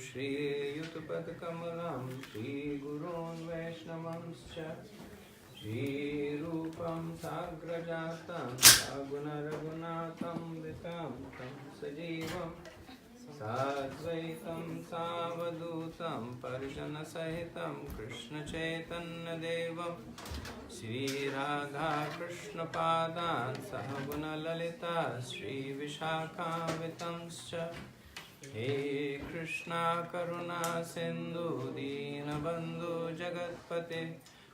Shri Yutapad-kamalam Shri Gurun Vaishnavanscha Shri Rupam Sagrajatam Saguna Raghunatam Vitam Tam Sajivam Sadvaitam Savadutam Parijana Sahitam Krishna Chaitanya Devam Shri Radha Krishna Padan Sahaguna Lalita Shri Vishakha Vitamscha He Krishna Karuna Sindhu Dinabandhu Jagatpate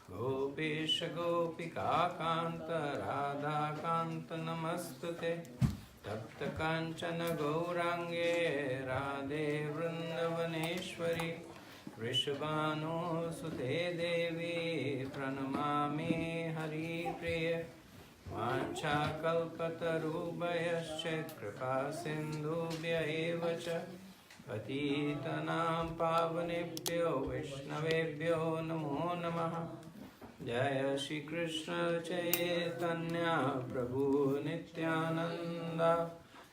Gopesha Gopika Kanta Radha Kanta Namastute Tapta Kanchana Gaurange Radhe Vrindavaneshwari Vrishabhanu Sute Devi Pranamami Hari Priya Vancha Kalpatarubhayascha Kripa Sindhubhya evacha Patitanam Pavanebhyo Vaishnavebhyo Namo Namaha Jaya Shri Krishna Chaitanya Prabhu Nityananda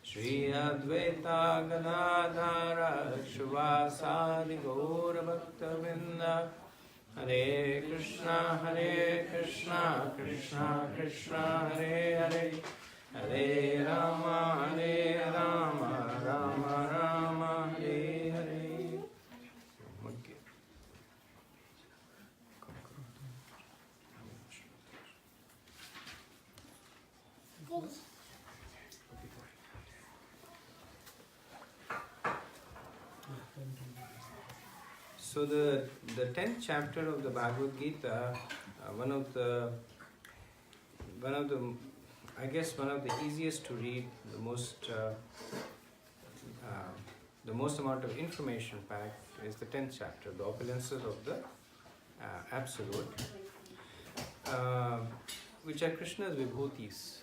Shri Advaita Gadadhara Shivasadi Gaura Bhakta Vrinda Hare Krishna Krishna Krishna Hare Hare Hare Rama Rama Rama Hare Hare. So the 10th chapter of the Bhagavad Gita, one of the I guess one of the easiest to read, the most amount of information packed is the 10th chapter, the opulences of the Absolute, which are Krishna's vibhutis.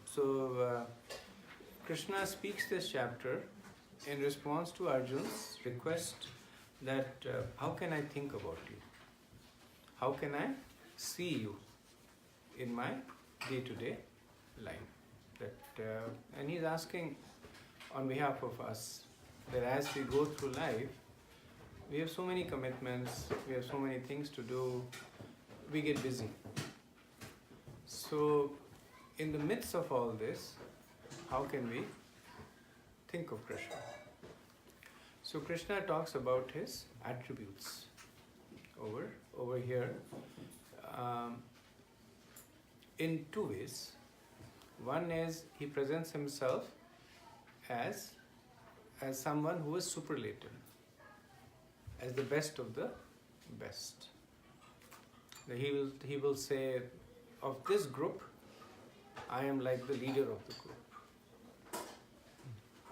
So Krishna speaks this chapter in response to Arjun's request that how can I think about you? How can I see you in my day-to-day life? And he's asking on behalf of us that as we go through life, we have so many commitments, we have so many things to do, we get busy. So in the midst of all this, how can we think of Krishna? So Krishna talks about his attributes over here in two ways. One is he presents himself as someone who is superlative, as the best of the best. He will say, of this group, I am like the leader of the group.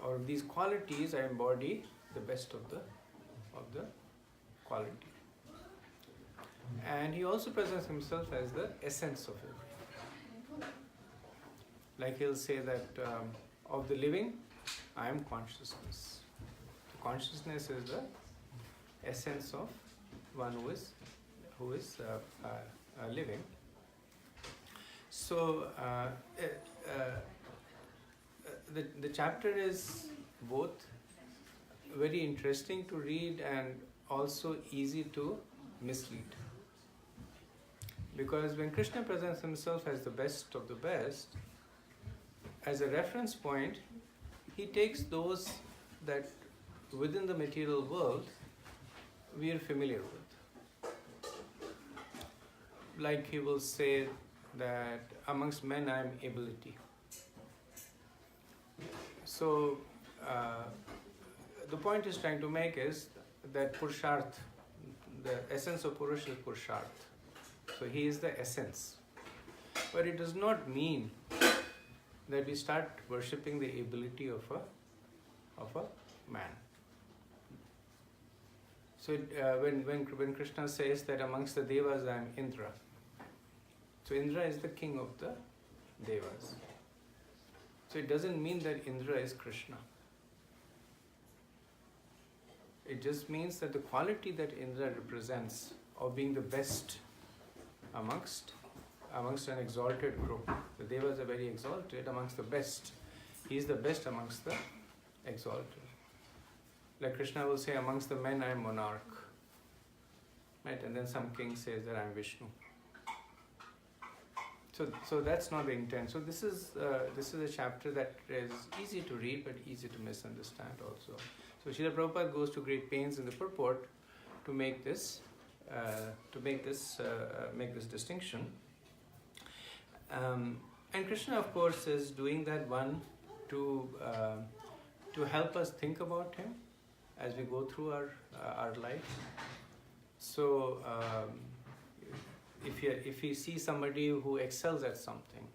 Or these qualities I embody the best of the quality. And he also presents himself as the essence of everything. Like he'll say that of the living, I am consciousness. Consciousness is the essence of one who is living. So the chapter is both very interesting to read and also easy to mislead. Because when Krishna presents himself as the best of the best, as a reference point, he takes those that within the material world we are familiar with. Like he will say that amongst men I am ability. So the point he's trying to make is that Purusharth, the essence of Purush is Purusharth. So he is the essence. But it does not mean that we start worshipping the ability of a man. So when Krishna says that amongst the Devas I am Indra, so Indra is the king of the Devas. So it doesn't mean that Indra is Krishna. It just means that the quality that Indra represents of being the best amongst an exalted group. The Devas are very exalted amongst the best. He is the best amongst the exalted. Like Krishna will say, amongst the men I am monarch. Right? And then some king says that I am Vishnu. So that's not the intent. So this is a chapter that is easy to read but easy to misunderstand also. So Srila Prabhupada goes to great pains in the purport to make this distinction. And Krishna, of course, is doing that one to help us think about him as we go through our life. So if you see somebody who excels at something,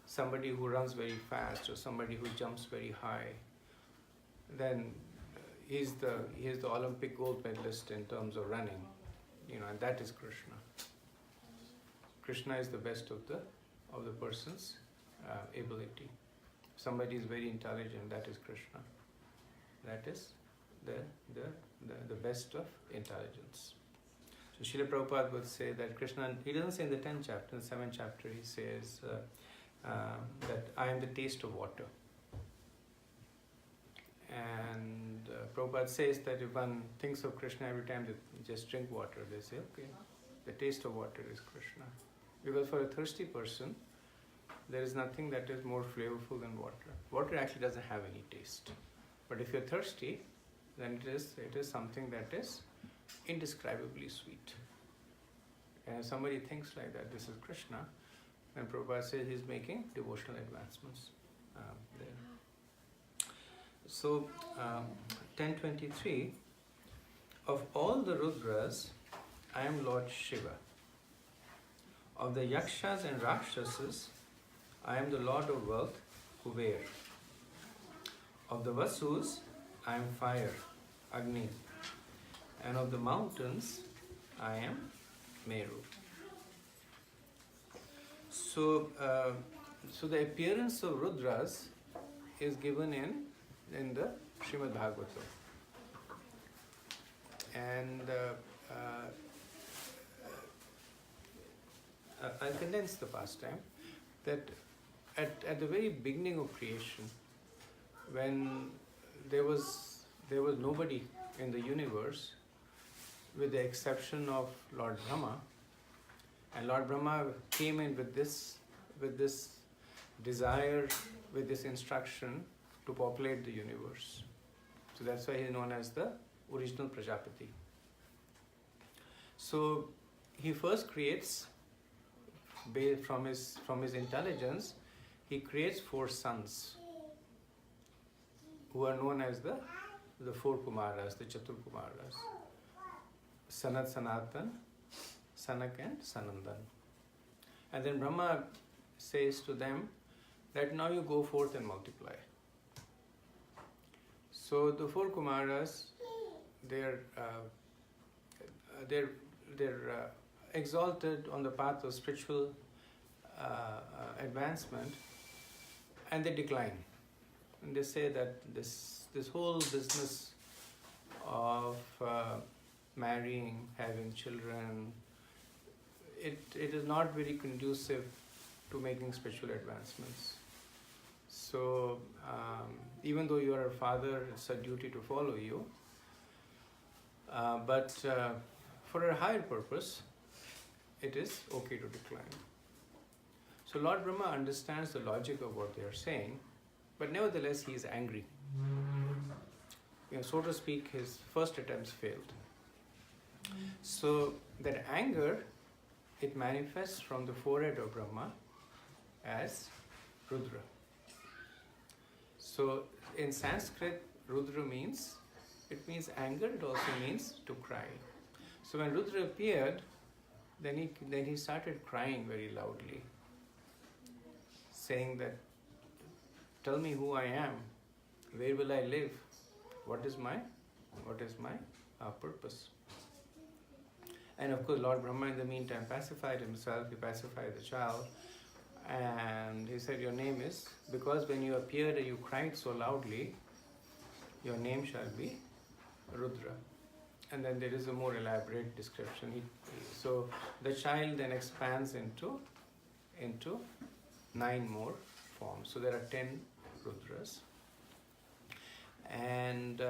somebody who runs very fast or somebody who jumps very high, then he's the Olympic gold medalist in terms of running, and that is Krishna. Krishna is the best of the person's ability. If somebody is very intelligent, that is Krishna. That is the best of intelligence. So Srila Prabhupada would say that Krishna, he doesn't say in the 10th chapter, in the 7th chapter, he says that I am the taste of water. And Prabhupada says that if one thinks of Krishna every time they just drink water, they say, okay, the taste of water is Krishna. Because for a thirsty person, there is nothing that is more flavorful than water. Water actually doesn't have any taste. But if you're thirsty, then it is something that is indescribably sweet. And if somebody thinks like that, this is Krishna, then Prabhupada says he's making devotional advancements there. So, 1023, of all the Rudras, I am Lord Shiva. Of the Yakshas and Rakshasas, I am the Lord of Wealth, Kuber. Of the Vasus, I am fire, Agni. And of the mountains, I am Meru. So the appearance of Rudras is given in the Srimad Bhagavatam. And I'll condense the pastime that at the very beginning of creation, when there was nobody in the universe, with the exception of Lord Brahma, and Lord Brahma came in with this desire, with this instruction to populate the universe. So that's why he is known as the original Prajapati. So he first creates, from his intelligence, he creates 4 sons who are known as the 4 Kumaras, the Chatur Kumaras. Sanat, Sanatan, Sanak and Sanandan. And then Brahma says to them that now you go forth and multiply. So the 4 Kumaras, they're exalted on the path of spiritual advancement, and they decline. And they say that this whole business of marrying, having children, it is not very conducive to making spiritual advancements. So even though you are a father, it's a duty to follow you. But for a higher purpose, it is okay to decline. So Lord Brahma understands the logic of what they are saying, but nevertheless he is angry. So to speak, his first attempts failed. So that anger, it manifests from the forehead of Brahma as Rudra. So in Sanskrit, Rudra means anger, it also means to cry. So when Rudra appeared, then he started crying very loudly, saying that, tell me who I am, where will I live, what is my purpose. And of course Lord Brahma in the meantime pacified himself, he pacified the child, and he said, your name is, because when you appeared and you cried so loudly, your name shall be Rudra. And then there is a more elaborate description. So the child then expands into 9 more forms. So there are 10 Rudras. And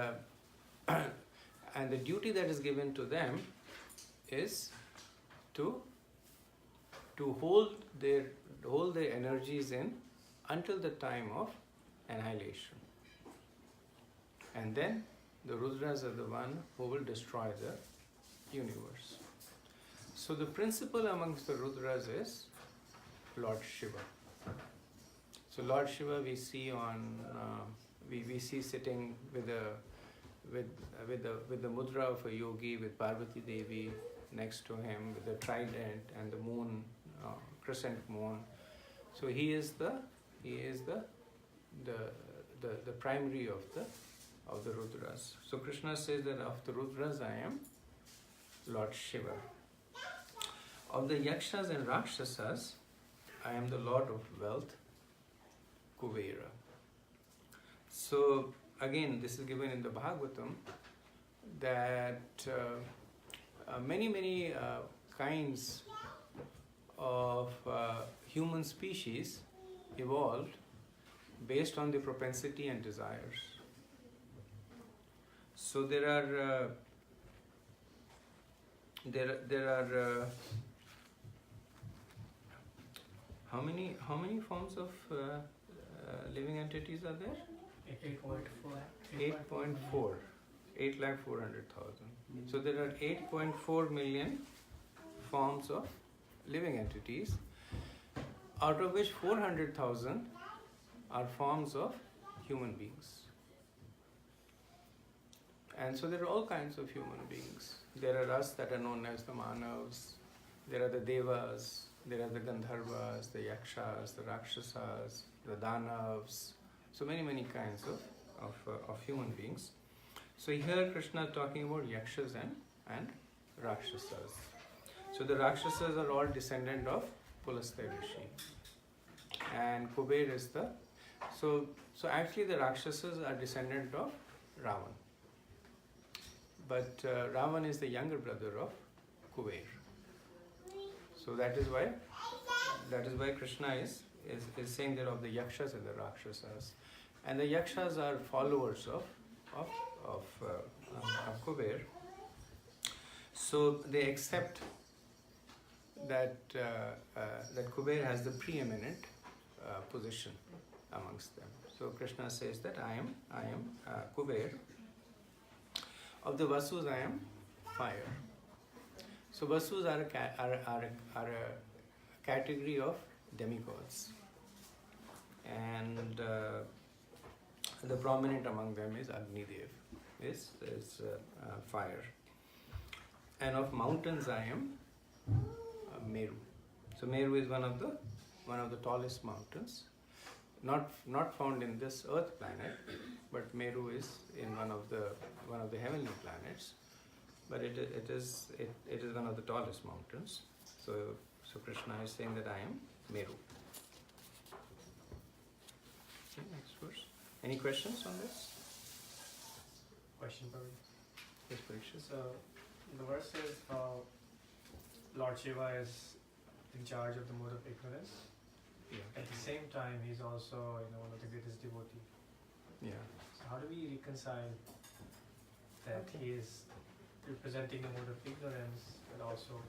and the duty that is given to them is to hold their energies in until the time of annihilation. And then the Rudras are the one who will destroy the universe. So the principal amongst the Rudras is Lord Shiva. So Lord Shiva we see we see sitting with the mudra of a yogi, with Parvati Devi next to him, with the trident and the moon, crescent moon. So he is the primary of the Rudras. So Krishna says that of the Rudras I am Lord Shiva. Of the Yakshas and Rakshasas, I am the Lord of Wealth, Kuvera. So again, this is given in the Bhagavatam that many kinds of human species evolved based on the propensity and desires. So there are how many forms of living entities are there? 8.4. 8,400,000. So there are 8.4 million forms of living entities, out of which 400,000 are forms of human beings. And so there are all kinds of human beings. There are us that are known as the Manavs, there are the Devas, there are the Gandharvas, the Yakshas, the Rakshasas, the Danavs, so many kinds of human beings. So here Krishna is talking about Yakshas and Rakshasas. So the Rakshasas are all descendant of Pulastya Rishi. And Kuber is so actually the Rakshasas are descendant of Ravan. But Ravan is the younger brother of Kuber. So that is why Krishna is saying that of the Yakshas and the Rakshasas. And the Yakshas are followers of Kuber. So they accept that Kuber has the preeminent position amongst them. So Krishna says that I am Kuber. Of the Vasus, I am fire. So Vasus are a category of demigods, and the prominent among them is Agnidev, is fire. And of mountains, I am Meru. So Meru is one of the tallest mountains, not found in this Earth planet, but Meru is in one of the heavenly planets. But it is one of the tallest mountains. So Krishna is saying that I am Meru. Okay, next verse. Any questions on this? Question, Prabhu. Yes, Parikshit. So the verse says Lord Shiva is in charge of the mode of ignorance. Yeah. At the same time, he's also one of the greatest devotee. Yeah. So how do we reconcile that he is representing the mode of ignorance and also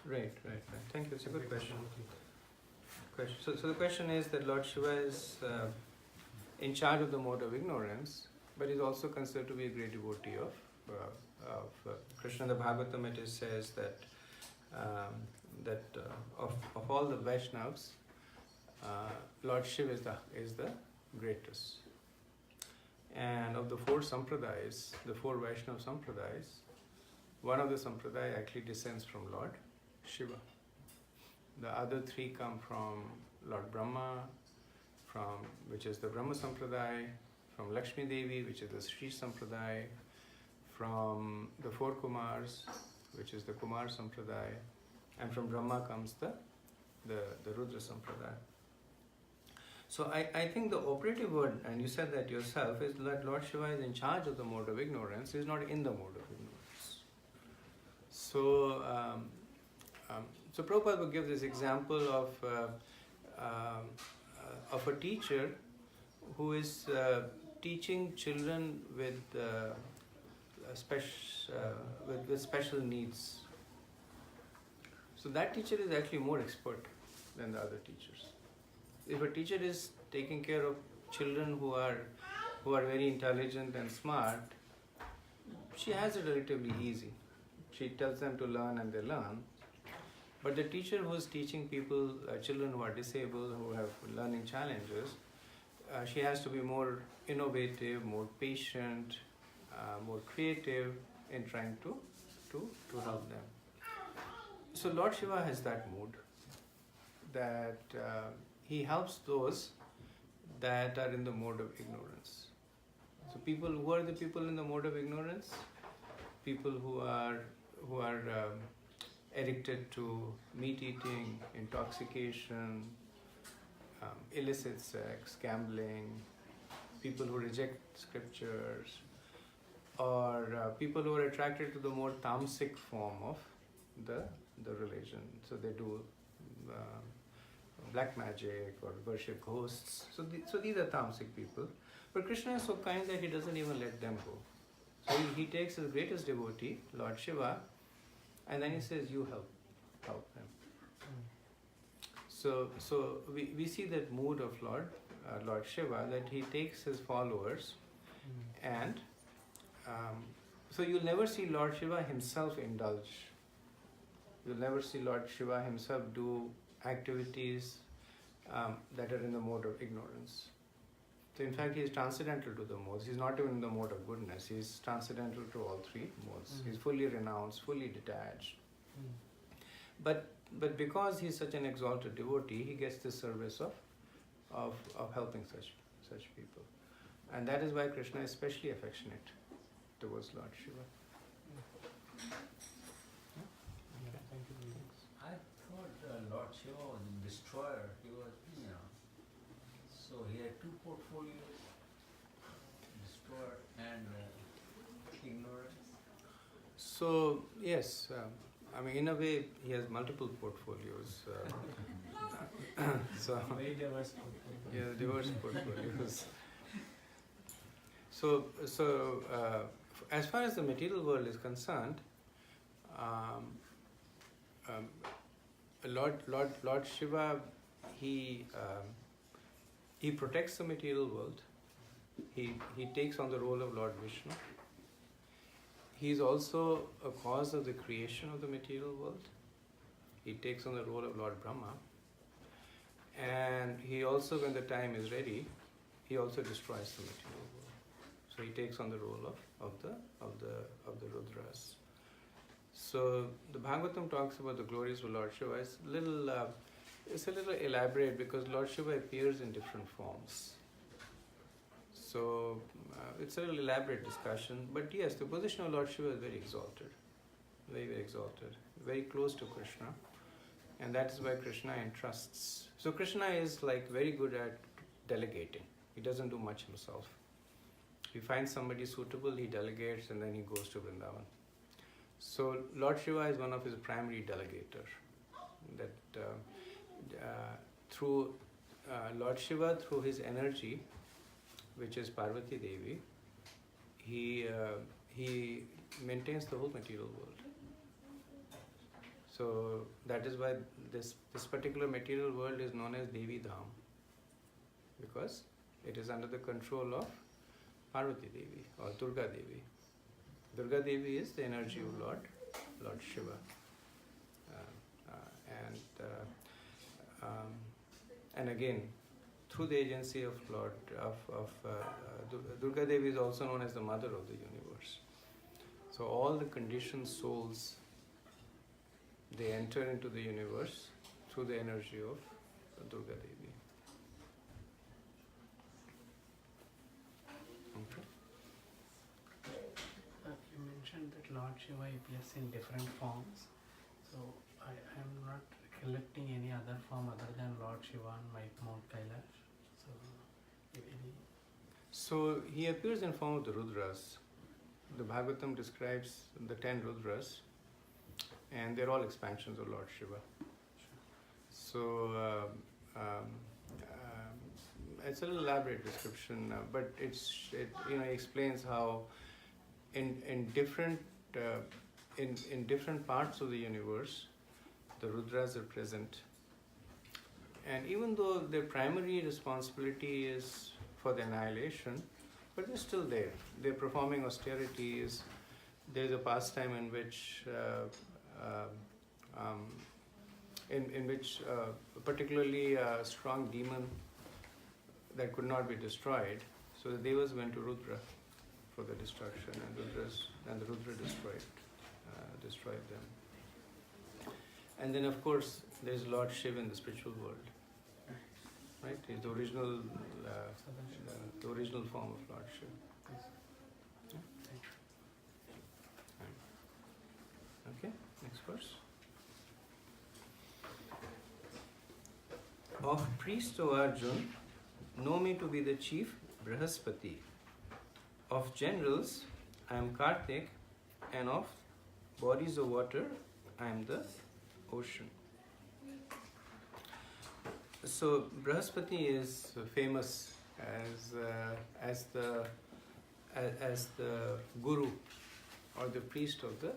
Right. Thank you. It's a good question. So the question is that Lord Shiva is in charge of the mode of ignorance, but is also considered to be a great devotee of Krishna. In the Bhagavatam it says that of all the Vaishnavas, Lord Shiva is the greatest. And of the four sampradayas, the four Vaishnava sampradayas, one of the sampradaya actually descends from Lord Shiva. The other three come from Lord Brahma, which is the Brahma Sampradaya, from Lakshmi Devi, which is the Sri Sampradaya, from the four Kumars, which is the Kumar Sampradaya, and from Brahma comes the Rudra Sampradaya. So I think the operative word, and you said that yourself, is that Lord Shiva is in charge of the mode of ignorance, he is not in the mode of ignorance. So Prabhupada would give this example of a teacher who is teaching children with special needs. So that teacher is actually more expert than the other teachers. If a teacher is taking care of children who are very intelligent and smart, she has it relatively easy. She tells them to learn and they learn. But the teacher who is teaching children who are disabled, who have learning challenges, she has to be more innovative, more patient, more creative in trying to help them. So Lord Shiva has that mood, that he helps those that are in the mode of ignorance. So who are the people in the mode of ignorance? People who are addicted to meat eating, intoxication, illicit sex, gambling, people who reject scriptures, or people who are attracted to the more tamasic form of the religion. So they do black magic or worship ghosts. So these are tamasic people. But Krishna is so kind that he doesn't even let them go. So he takes his greatest devotee, Lord Shiva, and then he says, you help them. So we see that mood of Lord Shiva, that he takes his followers and so you'll never see Lord Shiva himself indulge. You'll never see Lord Shiva himself do activities that are in the mode of ignorance. So in fact, he is transcendental to the modes. He's not even in the mode of goodness. He's transcendental to all three modes. He's fully renounced, fully detached. But because he's such an exalted devotee, he gets the service of helping such people. And that is why Krishna is especially affectionate towards Lord Shiva. I thought Lord Shiva was a destroyer. He was, so he had two portfolios, destroyer and ignorance. So, yes, in a way, he has multiple portfolios. So Very diverse portfolio. yeah, diverse portfolios. So as far as the material world is concerned, Lord Shiva, he protects the material world. He takes on the role of Lord Vishnu. He is also a cause of the creation of the material world. He takes on the role of Lord Brahma. And he also, when the time is ready, he also destroys the material world. So he takes on the role of the Rudras. So the Bhagavatam talks about the glories of Lord Shiva. It's a little elaborate because Lord Shiva appears in different forms. So it's a little elaborate discussion. But yes, the position of Lord Shiva is very exalted, very, very exalted, very close to Krishna. And that is why Krishna entrusts. So Krishna is very good at delegating. He doesn't do much himself. If he finds somebody suitable, he delegates and then he goes to Vrindavan. So Lord Shiva is one of his primary delegators. That through Lord Shiva, through his energy, which is Parvati Devi, he maintains the whole material world. So that is why this particular material world is known as Devi Dham, because it is under the control of Parvati Devi or Durga Devi. Durga Devi is the energy of Lord Shiva, and again, through the agency of Durga Devi is also known as the mother of the universe. So all the conditioned souls, they enter into the universe through the energy of Durga Devi. Okay. You mentioned that Lord Shiva appears in different forms. So I am not recollecting any other form other than Lord Shiva on Mount Kailash. So he appears in form of the Rudras. The Bhagavatam describes the 10 Rudras, and they're all expansions of Lord Shiva. So, it's a little elaborate description, but it explains how in different parts of the universe, the Rudras are present. And even though their primary responsibility is for the annihilation, but they're still there. They're performing austerities. There's a pastime in which a particularly strong demon that could not be destroyed, so the Devas went to Rudra for the destruction, and the Rudra destroyed them. And then, of course, there's Lord Shiva in the spiritual world, right? He's the original form of Lord Shiva. Okay, next verse. Of priest, O Arjun, know me to be the chief Brahaspati. Of generals, I am Kartik, and of bodies of water, I am the ocean. So Brahaspati is famous as the guru or the priest of the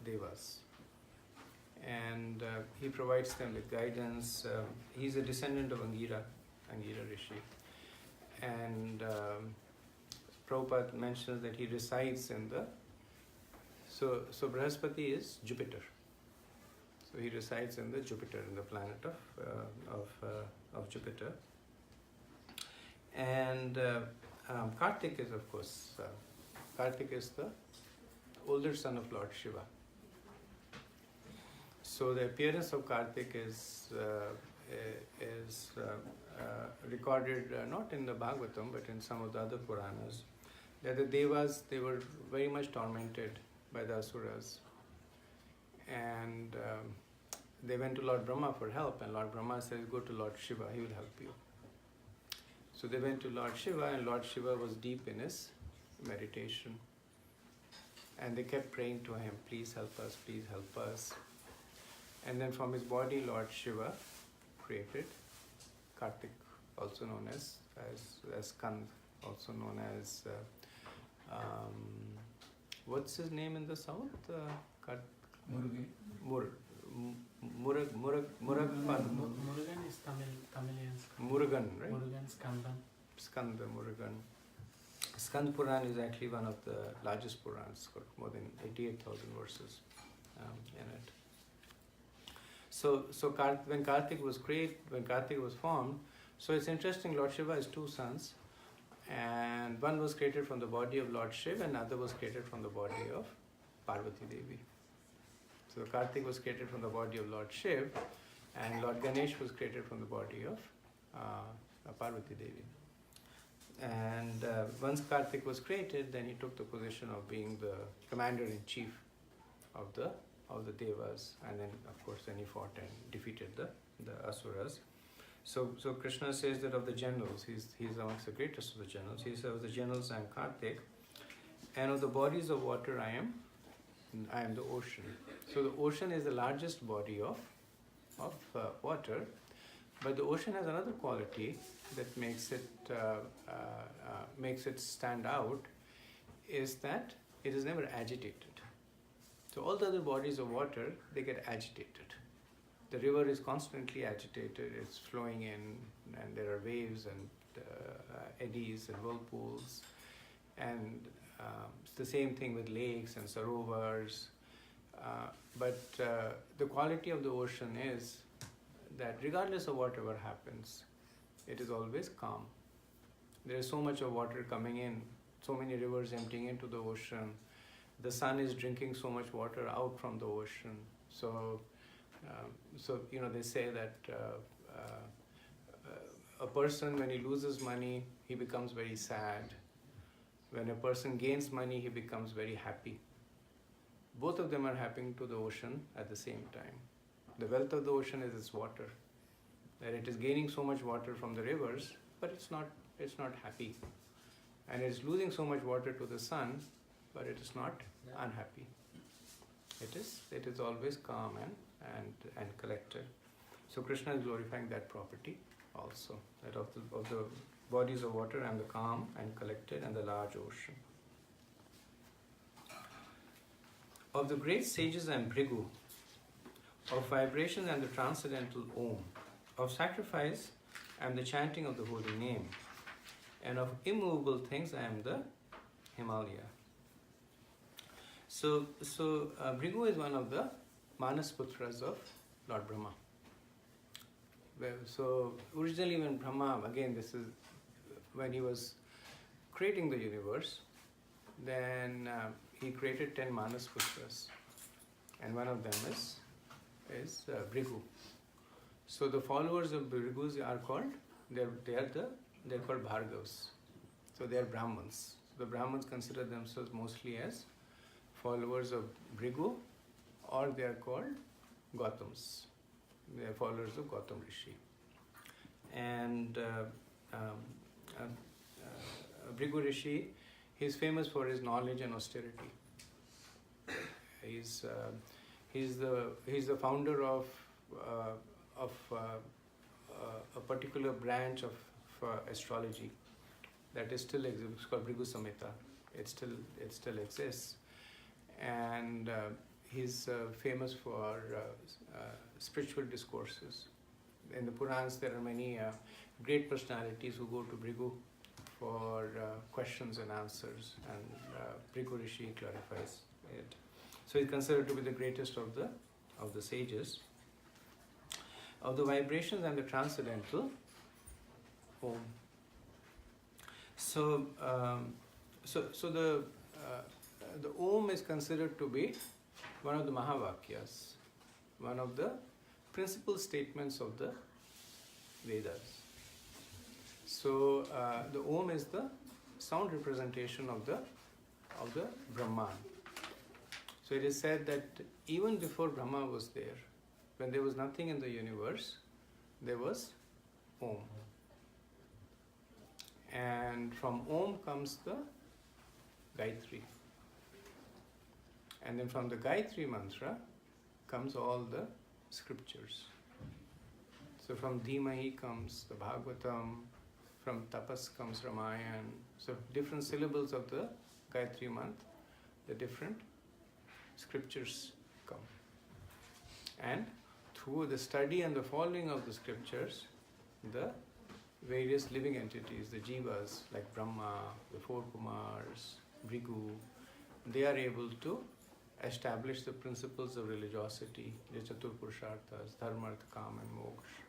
Devas, and he provides them with guidance. He's a descendant of Angira Rishi, and Prabhupada mentions that he resides in the. So Brahaspati is Jupiter. So he resides in the Jupiter, in the planet of Jupiter. And Kartik is, of course, Kartik is the older son of Lord Shiva. So the appearance of Kartik is recorded not in the Bhagavatam but in some of the other Puranas. That the Devas, they were very much tormented by the Asuras. And they went to Lord Brahma for help, and Lord Brahma says, go to Lord Shiva, he will help you. So they went to Lord Shiva, and Lord Shiva was deep in his meditation. And they kept praying to him, please help us, please help us. And then from his body, Lord Shiva created Kartik, also known as Skand, also known as, what's his name in the south? Murugan is Tamilian. Murugan, right? Murugan, Skanda, Murugan. Skand Puran is actually one of the largest Purans. It's got more than 88,000 verses in it. So when Kartik was formed, so it's interesting, Lord Shiva has two sons, and one was created from the body of Lord Shiva, and another was created from the body of Parvati Devi. So Kartik was created from the body of Lord Shiva, and Lord Ganesh was created from the body of Parvati Devi. And once Kartik was created, then he took the position of being the commander-in-chief of the Devas, and then of course then he fought and defeated the Asuras. So Krishna says that of the generals, he's amongst the greatest of the generals. He says of the generals I am Kartik, and of the bodies of water I am the ocean. So the ocean is the largest body of water, but the ocean has another quality that makes it stand out, is that it is never agitated. So all the other bodies of water, they get agitated. The river is constantly agitated, it's flowing in, and there are waves and eddies and whirlpools. And it's the same thing with lakes and sarovars. But the quality of the ocean is that regardless of whatever happens, it is always calm. There is so much of water coming in, so many rivers emptying into the ocean. The sun is drinking so much water out from the ocean. So they say that a person, when he loses money, he becomes very sad. When a person gains money, he becomes very happy. Both of them are happening to the ocean at the same time. The wealth of the ocean is its water. That it is gaining so much water from the rivers, but it's not happy. And it's losing so much water to the sun, but it is not unhappy. It is always calm and collected. So Krishna is glorifying that property also, that of the bodies of water and the calm and collected and the large ocean. Of the great sages I am Bhrigu, of vibration and the transcendental Om, of sacrifice I am the chanting of the holy name, and of immovable things I am the Himalaya. So Bhrigu is one of the Manas Putras of Lord Brahma. So originally when Brahma, again this is when he was creating the universe, then he created 10 Manas Putras, and one of them is Bhrigu. So the followers of Bhrigus are called, they're called Bhargavas. So they are Brahmins. So the Brahmins consider themselves mostly as followers of Bhrigu, or they are called Gautams. They are followers of Gautam Rishi. And Bhrigu Rishi, he is famous for his knowledge and austerity. He's the founder of a particular branch of astrology that is still exists. It's called Bhrigu Samhita. It still exists, and he's famous for spiritual discourses. In the Purans, there are many great personalities who go to Bhrigu for questions and answers, and Bhrigu Rishi clarifies it. So he's considered to be the greatest of the sages. Of the vibrations and the transcendental Om. So the Om is considered to be one of the Mahavakyas, one of the principal statements of the Vedas. So the Om is the sound representation of the Brahman. So it is said that even before Brahma was there, when there was nothing in the universe, there was Om. And from Om comes the Gayatri. And then from the Gayatri mantra comes all the scriptures. So from Dhimahi comes the Bhagavatam, from Tapas comes Ramayana. So different syllables of the Gayatri mantra, the different scriptures come. And through the study and the following of the scriptures, the various living entities, the jivas like Brahma, the four Kumars, Bhrigu, they are able to establish the principles of religiosity, the Chatur Purusharthas, Dharma, Artha, Kam and Moksha.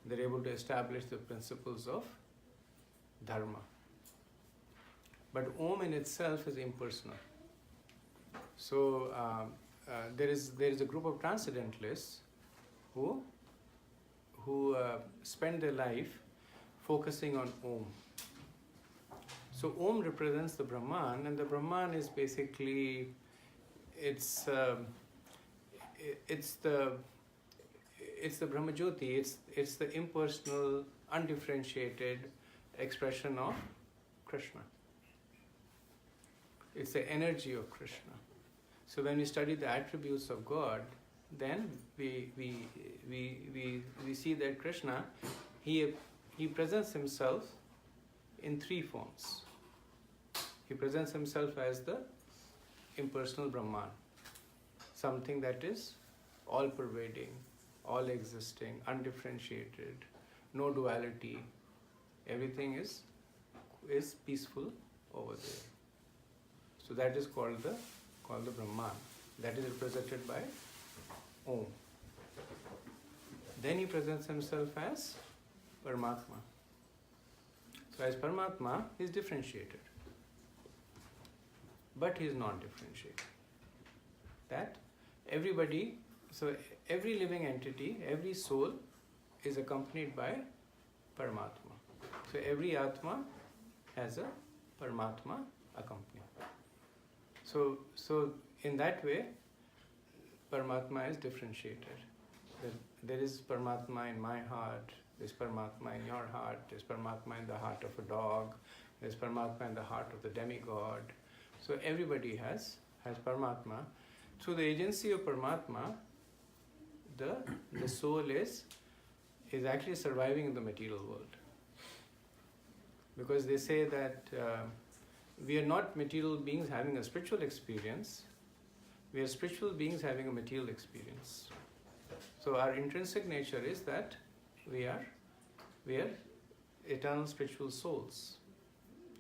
They're able to establish the principles of Dharma. But Om in itself is impersonal. So there is a group of transcendentalists who spend their life focusing on Om. So Om represents the Brahman, and the Brahman is basically it's the Brahmajyoti. It's the impersonal, undifferentiated expression of Krishna. It's the energy of Krishna. So when we study the attributes of God, then we see that Krishna, he presents himself in three forms. He presents himself as the impersonal Brahman, something that is all-pervading, all-existing, undifferentiated, no duality. Everything is peaceful over there. So that is called the Brahman. That is represented by Om. Then he presents himself as Paramatma. So as Paramatma, he is differentiated. But he is not differentiated. That everybody, so every living entity, every soul is accompanied by Paramatma. So every Atma has a Paramatma accompanying. So in that way, Paramatma is differentiated. There is Paramatma in my heart, there's Paramatma in your heart, there's Paramatma in the heart of a dog, there's Paramatma in the heart of the demigod. So everybody has Paramatma. Through the agency of Paramatma, the soul is actually surviving in the material world. because they say that we are not material beings having a spiritual experience, we are spiritual beings having a material experience. So our intrinsic nature is that we are eternal spiritual souls.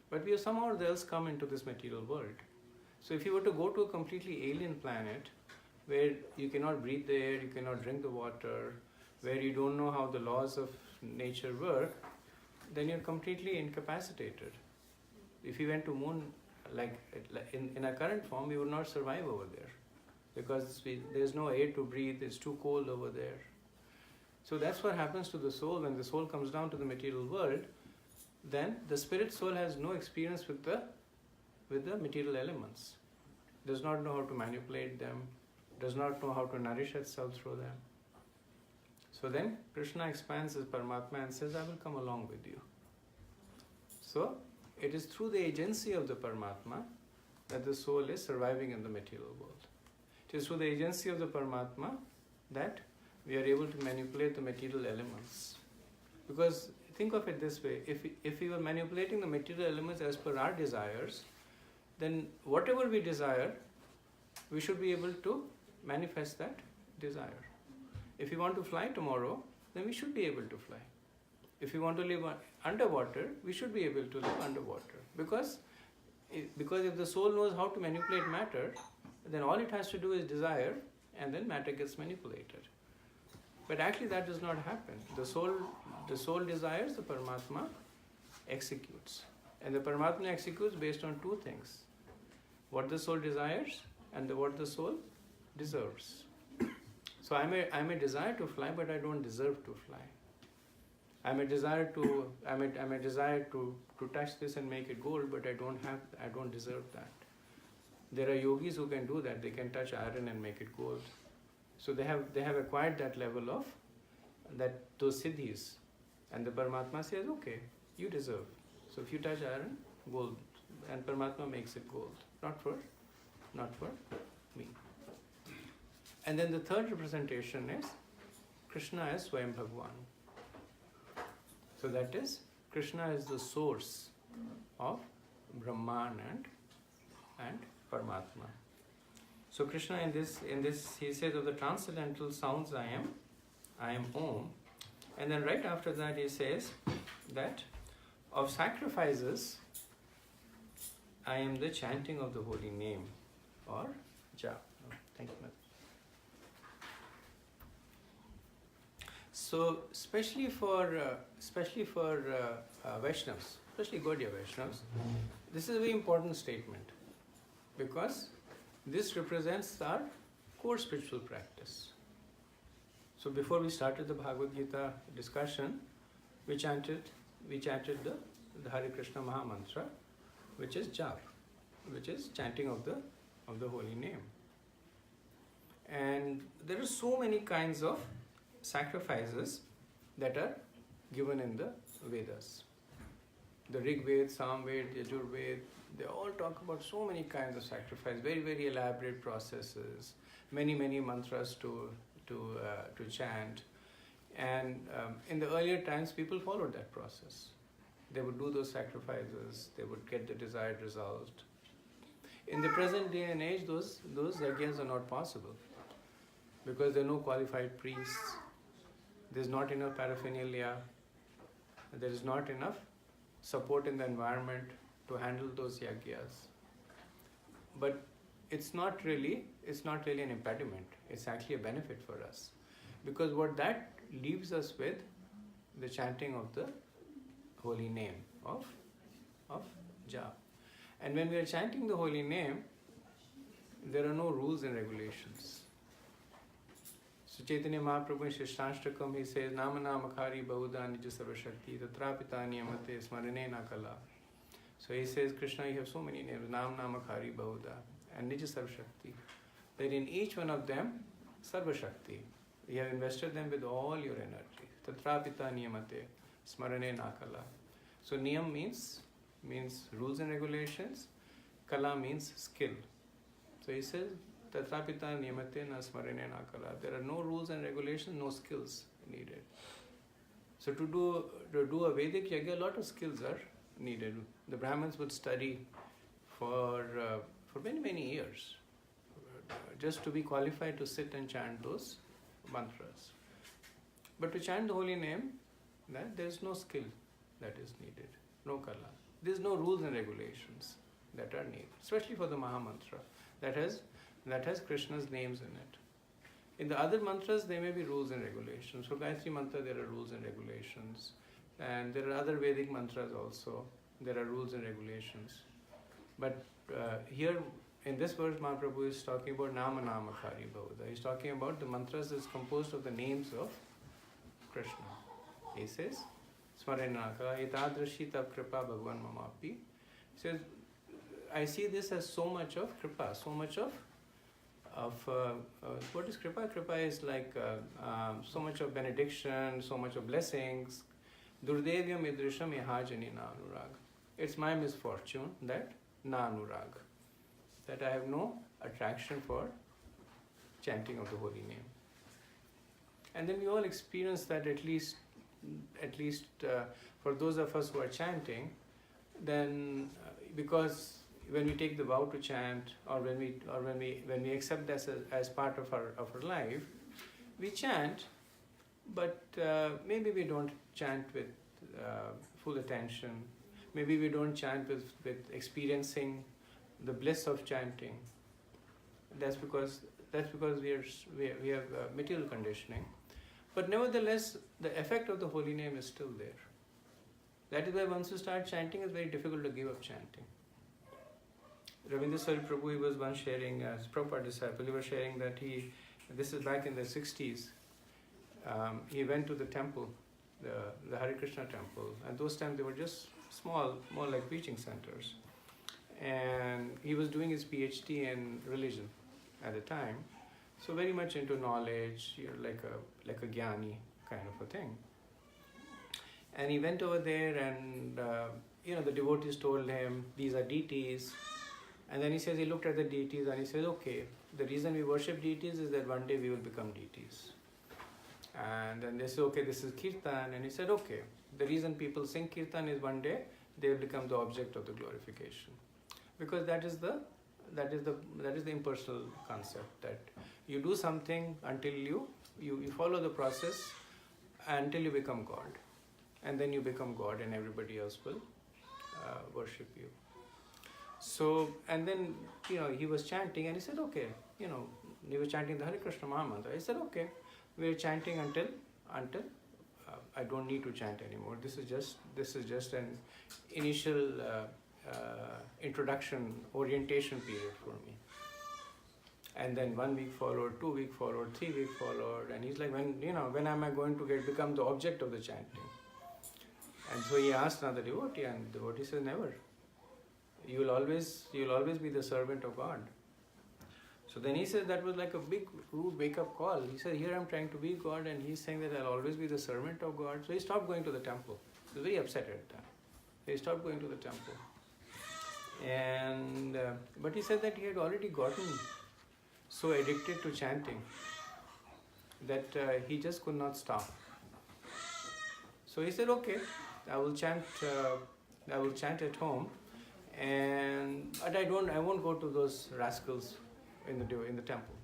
But we have somehow or else come into this material world. So if you were to go to a completely alien planet where you cannot breathe the air, you cannot drink the water, where you don't know how the laws of nature work, then you're completely incapacitated. If you went to moon, like in our current form, we would not survive over there because there's no air to breathe, it's too cold over there. So that's what happens to the soul. When the soul comes down to the material world, then the spirit soul has no experience with the material elements, does not know how to manipulate them, does not know how to nourish itself through them. So then Krishna expands his Paramatma and says, I will come along with you. So it is through the agency of the Paramatma that the soul is surviving in the material world. It is through the agency of the Paramatma that we are able to manipulate the material elements. Because think of it this way, if we were manipulating the material elements as per our desires, then whatever we desire, we should be able to manifest that desire. If we want to fly tomorrow, then we should be able to fly. If we want to live underwater, we should be able to live underwater. Because if the soul knows how to manipulate matter, then all it has to do is desire, and then matter gets manipulated. But actually that does not happen. The soul desires, the Paramatma executes. And the Paramatma executes based on two things. What the soul desires and what the soul deserves. So I may desire to fly, but I don't deserve to fly. I may desire to touch this and make it gold, but I don't deserve that. There are yogis who can do that. They can touch iron and make it gold. So they have acquired that level of those siddhis. And the Paramatma says, okay, you deserve. So if you touch iron, gold, and Paramatma makes it gold. Not for me. And then the third representation is Krishna as Swayam Bhagwan. So that is, Krishna is the source of Brahman and Paramatma. So Krishna in this he says, of the transcendental sounds I am Om. And then right after that he says that of sacrifices I am the chanting of the holy name, or jap. Thank you, Mother. So especially for Vaishnavas, especially Gaudiya Vaishnavas, this is a very important statement, because this represents our core spiritual practice. So before we started the Bhagavad Gita discussion, we chanted the Hare Krishna Maha Mantra, which is jap, which is chanting of the holy name. And there are so many kinds of sacrifices that are given in the Vedas. The Rig Ved, Sam Ved, Yajur Ved, they all talk about so many kinds of sacrifice, very, very elaborate processes, many, many mantras to chant. And in the earlier times, people followed that process. They would do those sacrifices, they would get the desired result. In the present day and age, those yagyas are not possible, because there are no qualified priests, there's not enough paraphernalia, there is not enough support in the environment to handle those yagyas. But it's not really an impediment, it's actually a benefit for us. Because what that leaves us with, the chanting of the holy name of jap. And when we are chanting the holy name, there are no rules and regulations. So Chaitanya Mahaprabhu in Shrishtastakam, he says, Nama Namakari Bahuda Nija Sarvashakti Tatrapita Niyamate Smarane Nakala. So he says, Krishna, you have so many names, Nam Namakari Bahuda and Nija Sarvashakti. That in each one of them, Sarvashakti. You have invested them with all your energy. Tatrapita Niyamate Smarane Nakala. So Niyam means rules and regulations. Kala means skill. So he says, Tatrapita Niyamate na Smarane Nakala. There are no rules and regulations, no skills needed. So to do a Vedic yagya, a lot of skills are needed. The Brahmins would study for many years just to be qualified to sit and chant those mantras. But to chant the holy name, there is no skill that is needed, no kala. There is no rules and regulations that are needed, especially for the Maha Mantra that has Krishna's names in it. In the other mantras, there may be rules and regulations. For Gayatri Mantra, there are rules and regulations. And there are other Vedic mantras also. There are rules and regulations. But here, in this verse, Mahaprabhu is talking about Nama Namakari Bhavada. He's talking about the mantras that's composed of the names of Krishna. He says, Smaranaka etadrashita kripa bhagwan mamapi. He says, I see this as so much of kripa, so much of what is kripa? Kripa is like so much of benediction, so much of blessings. Durdevyam idrisham ihajani na anurag. It's my misfortune that na anurag, that I have no attraction for chanting of the holy name. And then we all experience that at least for those of us who are chanting, then because when we take the vow to chant, or when we accept this as part of our life, we chant, but maybe we don't chant with full attention. Maybe we don't chant with experiencing the bliss of chanting. That's because we have material conditioning. But nevertheless, the effect of the holy name is still there. That is why once you start chanting, it's very difficult to give up chanting. Ravindra Sari Prabhu, he was once sharing, as Prabhupada disciple, he was sharing that this is back in the 60s, he went to the temple, the Hare Krishna temple, and those times they were just small, more like preaching centers. And he was doing his PhD in religion at the time, so very much into knowledge, like a jnani kind of a thing. And he went over there and, the devotees told him, these are deities. And then he looked at the deities and he says, okay, the reason we worship deities is that one day we will become deities. And then they said, okay, this is kirtan. And he said, okay, the reason people sing kirtan is one day they will become the object of the glorification. Because that is the impersonal concept, that you do something until you follow the process until you become God. And then you become God and everybody else will worship you. So, and then, he was chanting and he said, okay, he was chanting the Hare Krishna Maha Mantra. He said, okay, we're chanting until I don't need to chant anymore. This is just an initial introduction, orientation period for me. And then 1 week followed, 2 weeks followed, 3 weeks followed, and he's like, when am I going to become the object of the chanting? And so he asked another devotee, and the devotee says, never. You will always be the servant of God. So then he said that was like a big rude wake-up call. He said, here I'm trying to be God, and he's saying that I'll always be the servant of God. So he stopped going to the temple. He was very upset at that. He stopped going to the temple. And but he said that he had already gotten so addicted to chanting that he just could not stop. So he said, okay, I will chant at home. But I won't go to those rascals in the temple.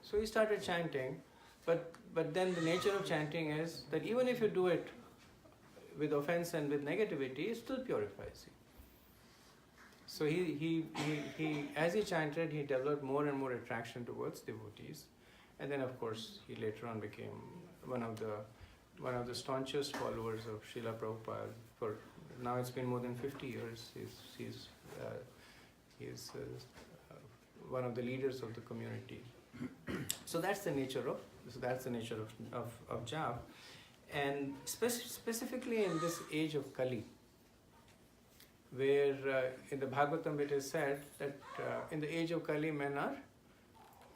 So he started chanting, but then the nature of chanting is that even if you do it with offense and with negativity, it still purifies you. So he as he chanted, he developed more and more attraction towards devotees, and then of course he later on became one of the staunchest followers of Srila Prabhupada. For now it's been more than 50 years. He's one of the leaders of the community. So that's the nature of japa, and specifically in this age of Kali, where in the Bhagavatam it is said that in the age of Kali men are,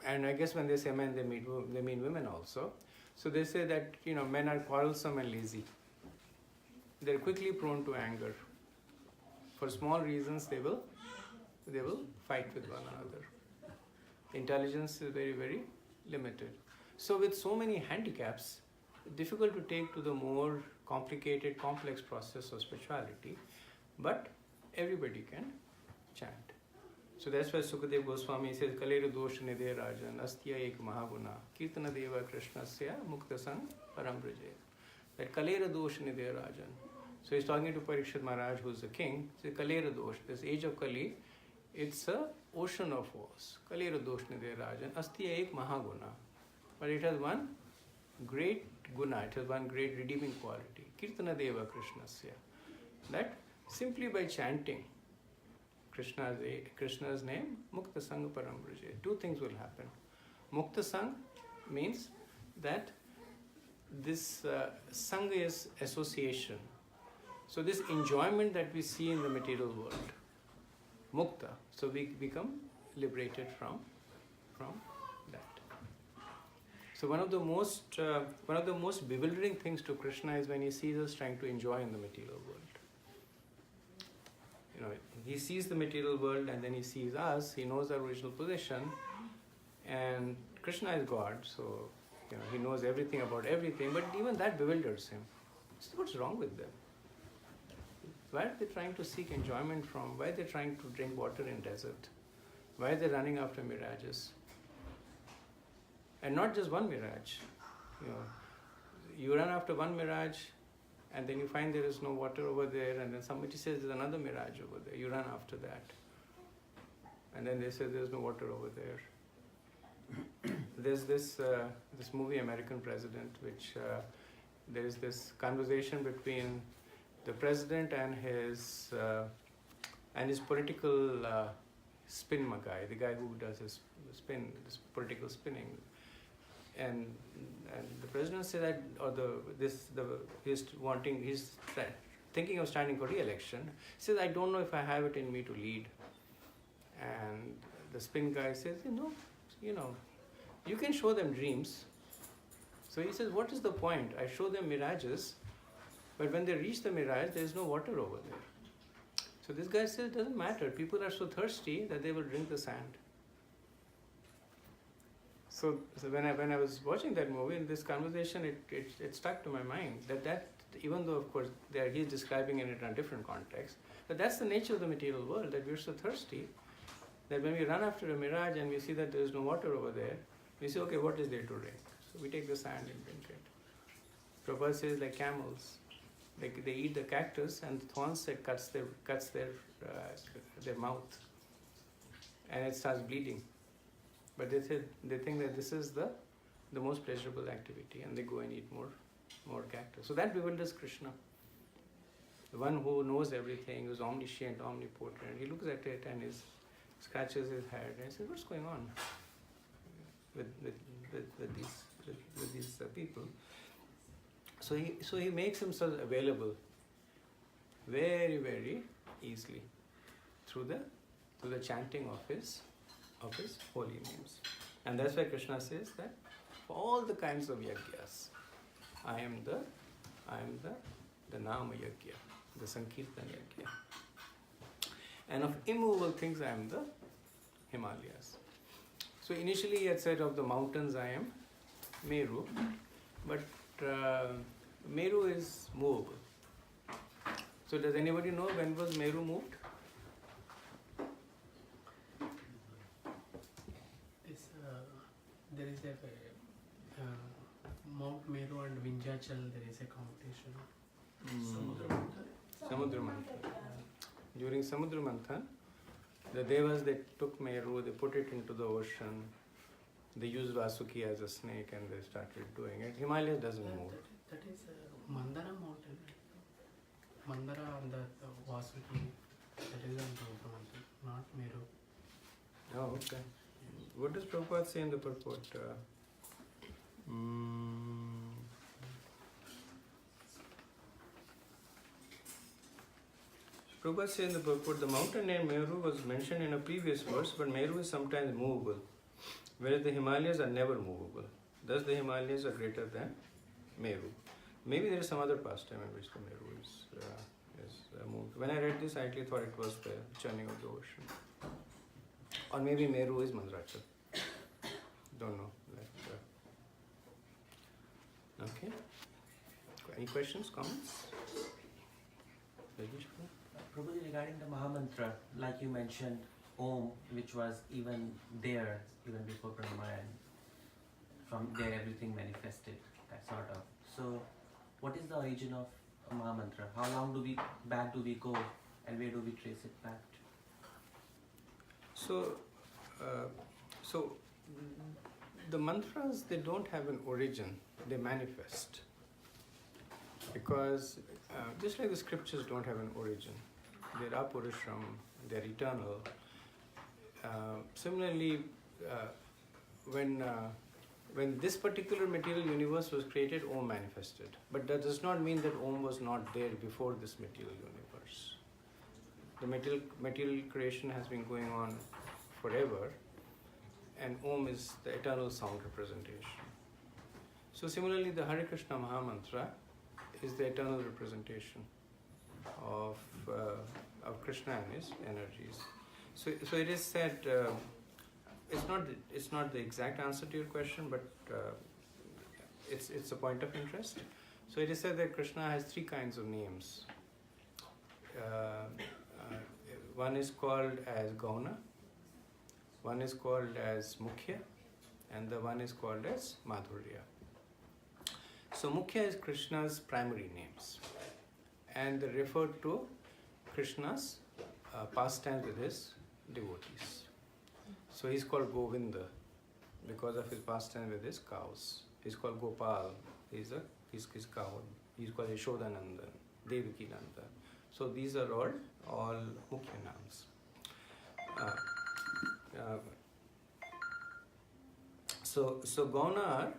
and I guess when they say men they mean women also. So they say that men are quarrelsome and lazy. They're quickly prone to anger. For small reasons they will fight with one another. Intelligence is very, very limited. So with so many handicaps, difficult to take to the more complicated, complex process of spirituality, but everybody can chant. So that's why Sukadev Goswami says, Kalera dosha nidhe rajan, astya ek mahaguna, kirtana deva krishnasya mukta sang parambraje. That Kalera dosha nidhe rajan. So he's talking to Parikshit Maharaj, who's the king. He says, Kalera dosh, this age of Kali, it's a ocean of woes. Kalera dosh nidhe rajan, astya ek mahaguna. But it has one great guna, it has one great redeeming quality. Kirtana deva krishnasya. That simply by chanting Krishna's name, Mukta Sangha Parambraje, two things will happen. Mukta Sangha means that this Sangha is association. So this enjoyment that we see in the material world, Mukta, so we become liberated from that. So one of the most bewildering things to Krishna is when he sees us trying to enjoy in the material world. You know, he sees the material world and then he sees us, he knows our original position, and Krishna is God, so you know, he knows everything about everything, but even that bewilders him. So what's wrong with them? Why are they trying to seek enjoyment from? Why are they trying to drink water in desert? Why are they running after mirages? And not just one mirage. You know, you run after one mirage, and then you find there is no water over there, and then somebody says there's another mirage over there. You run after that. And then they say there's no water over there. There's this movie, American President, which there is this conversation between the president and his political spin guy, the guy who does his spin, this political spinning. And the president said that, he's thinking of standing for re-election. He says, I don't know if I have it in me to lead. And the spin guy says, you know, you can show them dreams. So he says, what is the point? I show them mirages, but when they reach the mirage, there is no water over there. So this guy says, it doesn't matter. People are so thirsty that they will drink the sand. So when I was watching that movie, in this conversation, it stuck to my mind that even though of course he's describing it in a different context, but that's the nature of the material world, that we're so thirsty that when we run after a mirage and we see that there is no water over there, we say, okay, what is there to drink? So we take the sand and drink it. Prabhupada says like camels, they eat the cactus and the thorns cuts their mouth, and it starts bleeding. But they think that this is the most pleasurable activity, and they go and eat more cactus. So that bewilders Krishna. The one who knows everything, who's omniscient, omnipotent. He looks at it and he scratches his head and says, "What's going on with these people?" So he makes himself available very, very easily through the chanting of his holy names. And that's why Krishna says that for all the kinds of yagyas, I am the Nama Yagya, the Sankirtan Yagya. And of immovable things, I am the Himalayas. So initially he had said of the mountains, I am Meru, but Meru is movable. So does anybody know when was Meru moved? There is a Mount Meru and Vindhyachal, there is a competition. Samudra Manthan. During Samudra Manthan, the Devas, they took Meru, they put it into the ocean, they used Vasuki as a snake and they started doing it. Himalayas doesn't move. That is Mandara mountain. Mandara on the Vasuki, that is on Samudra Manthan, not Meru. Oh, okay. What does Prabhupada say in the purport? Prabhupada says in the purport, the mountain name Meru was mentioned in a previous verse, but Meru is sometimes movable, whereas the Himalayas are never movable. Thus the Himalayas are greater than Meru. Maybe there is some other pastime in which the Meru is moved. When I read this, I actually thought it was the churning of the ocean. Or maybe Meru is Mandrachal. Don't know. Okay. Any questions, comments? Rajesh? Probably regarding the Mahamantra, like you mentioned, Om, which was even there, even before Brahma, and from there everything manifested, that sort of. So, what is the origin of Mahamantra? How long do we go, and where do we trace it back to? So the mantras, they don't have an origin, they manifest. Because just like the scriptures don't have an origin, they're apurusham, they're eternal. Similarly, when this particular material universe was created, Om manifested. But that does not mean that Om was not there before this material universe. The material creation has been going on forever, and Om is the eternal sound representation. So similarly, the Hare Krishna Mahamantra is the eternal representation of Krishna and his energies. So it is said, it's not the exact answer to your question, but it's a point of interest. So it is said that Krishna has 3 kinds of names. One is called as Gauna, one is called as Mukhya, and the one is called as Madhurya. So Mukhya is Krishna's primary names, and they refer to Krishna's pastimes with his devotees. So he's called Govinda because of his pastime with his cows. He's called Gopal. He's cow. He's called Yashodanandan, Devaki Nanda. So these are all Mukhya names. So Gauna are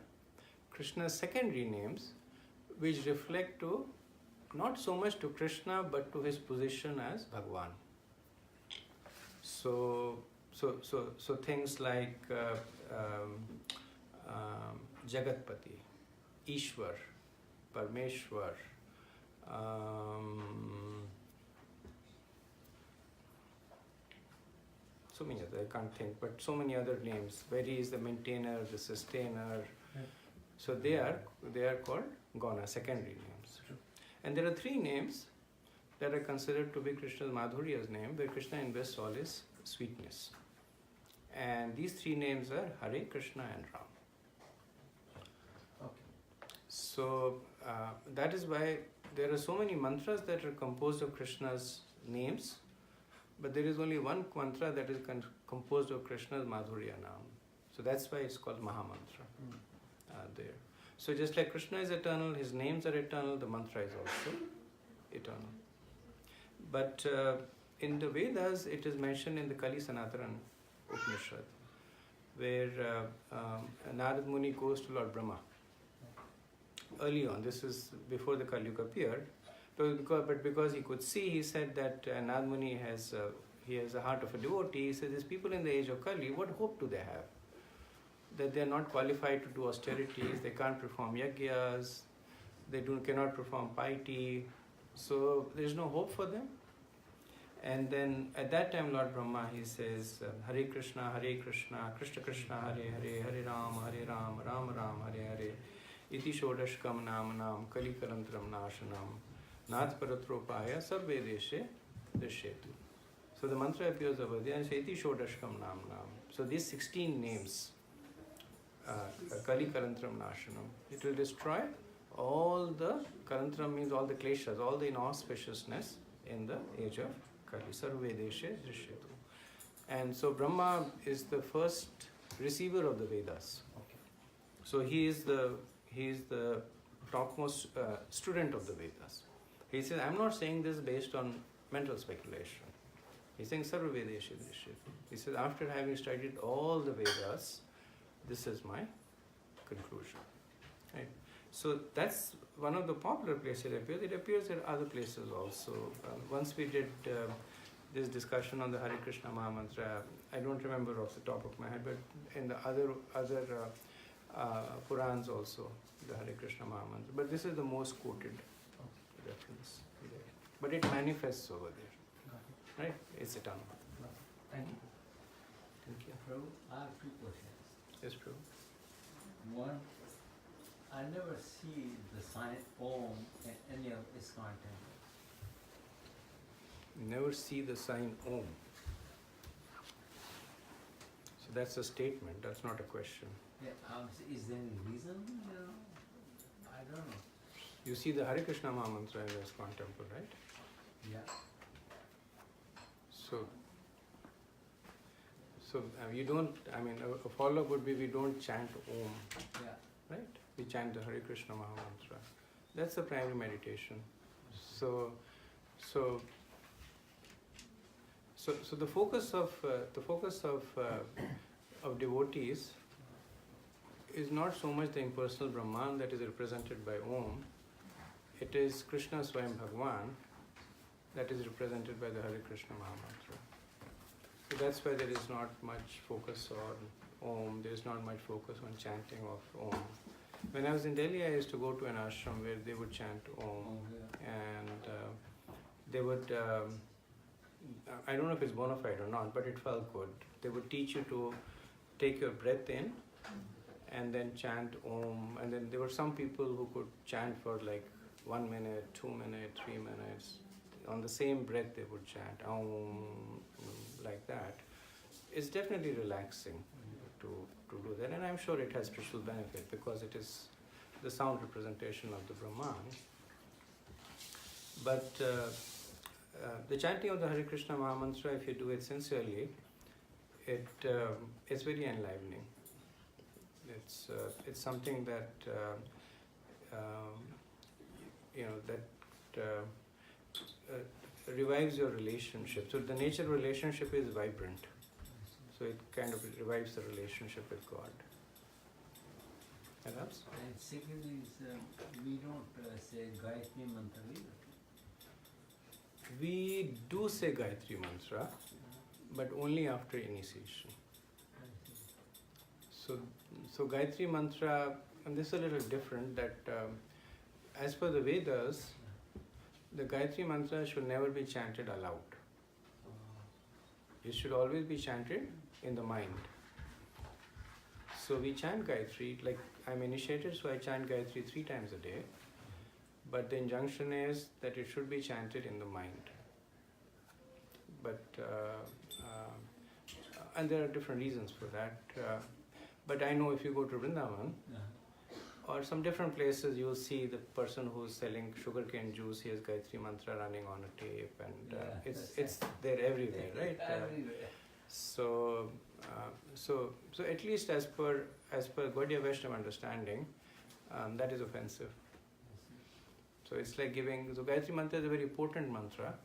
Krishna's secondary names, which reflect to not so much to Krishna but to his position as Bhagwan. So things like Jagatpati, Ishwar, Parmeshwar, so many other, I can't think, but so many other names. Where he is the maintainer, the sustainer. So they are called Gauna, secondary names. And there are 3 names that are considered to be Krishna's Madhurya's name, where Krishna invests all his sweetness. And these 3 names are Hare, Krishna and Ram. Okay. So that is why there are so many mantras that are composed of Krishna's names, but there is only one mantra that is composed of Krishna's Madhurya Naam. So that's why it's called Mahamantra there. So just like Krishna is eternal, his names are eternal, the mantra is also eternal. But in the Vedas, it is mentioned in the Kali Sanatana Upanishad, where Narad Muni goes to Lord Brahma. Early on, this is before the Kali Yuga appeared, but because he could see, he said that Narad Muni has a heart of a devotee. He said, these people in the age of Kali, what hope do they have? That they are not qualified to do austerities, they can't perform yagyas, they cannot perform piety, so there is no hope for them. And then at that time, Lord Brahma, he says, Hare Krishna, Krishna Krishna, Hare Hare, Hare Ram, Ram Ram, Hare Hare, Iti Shodashkam Namanam, Kali Kalantram Nashanam, Nath Paratropaya, Sarve Deshe Drishetu. So the mantra appears over there and says, Iti Shodashkam Namanam. So these 16 names, Kali Kalantram Nashanam, it will destroy all the, Kalantram means all the kleshas, all the inauspiciousness in the age of Kali, Sarve Deshe Drishetu. And so Brahma is the first receiver of the Vedas. Okay. So he is the topmost student of the Vedas. He says, I'm not saying this based on mental speculation. He's saying Sarva Vedeshe Drishetu. He says, after having studied all the Vedas, this is my conclusion. Right? So that's one of the popular places it appears. It appears in other places also. Once we did this discussion on the Hare Krishna Mahamantra, I don't remember off the top of my head, but in the other Purans also, the Hare Krishna Mahamantra. But this is the most quoted reference there. But it manifests over there. Right? It's eternal. Thank you. Thank you. Prabhu, I have 2 questions. Yes, Prabhu. One, I never see the sign Om in any of ISKCON temples. Never see the sign Om. So that's a statement, that's not a question. Yeah, is there any reason? I don't know. You see the Hare Krishna Mahamantra in the ISKCON temple, right? Yeah. So you don't, a follow-up would be we don't chant Om, Yeah. right? We chant the Hare Krishna Mahamantra. That's the primary meditation. So the focus of devotees is not so much the impersonal Brahman that is represented by Om. It is Krishna Swayam Bhagwan that is represented by the Hare Krishna Mahamantra. So that's why there is not much focus on Om. There is not much focus on chanting of Om. When I was in Delhi, I used to go to an ashram where they would chant Om, and they would. I don't know if it's bona fide or not, but it felt good. They would teach you to take your breath in and then chant Om. And then there were some people who could chant for like 1 minute, 2 minutes, 3 minutes. On the same breath, they would chant Om, like that. It's definitely relaxing to do that. And I'm sure it has spiritual benefit because it is the sound representation of the Brahman. But the chanting of the Hare Krishna Mahamantra, if you do it sincerely, it's very enlivening. It's something that revives your relationship. So the nature of relationship is vibrant. So it kind of revives the relationship with God. That helps? And secondly, we don't say Gayatri Mantra either. We do say Gayatri Mantra, but only after initiation. So Gayatri Mantra, and this is a little different, that as per the Vedas, the Gayatri Mantra should never be chanted aloud. It should always be chanted in the mind. So we chant Gayatri, like I'm initiated, so I chant Gayatri 3 times a day. But the injunction is that it should be chanted in the mind. But and there are different reasons for that. But I know if you go to Vrindavan or some different places, you'll see the person who's selling sugarcane juice. He has Gayatri Mantra running on a tape, and it's there everywhere, right? Everywhere. So at least as per Gaudiya Vaishnava understanding, that is offensive. So it's like giving. So Gayatri Mantra is a very potent mantra.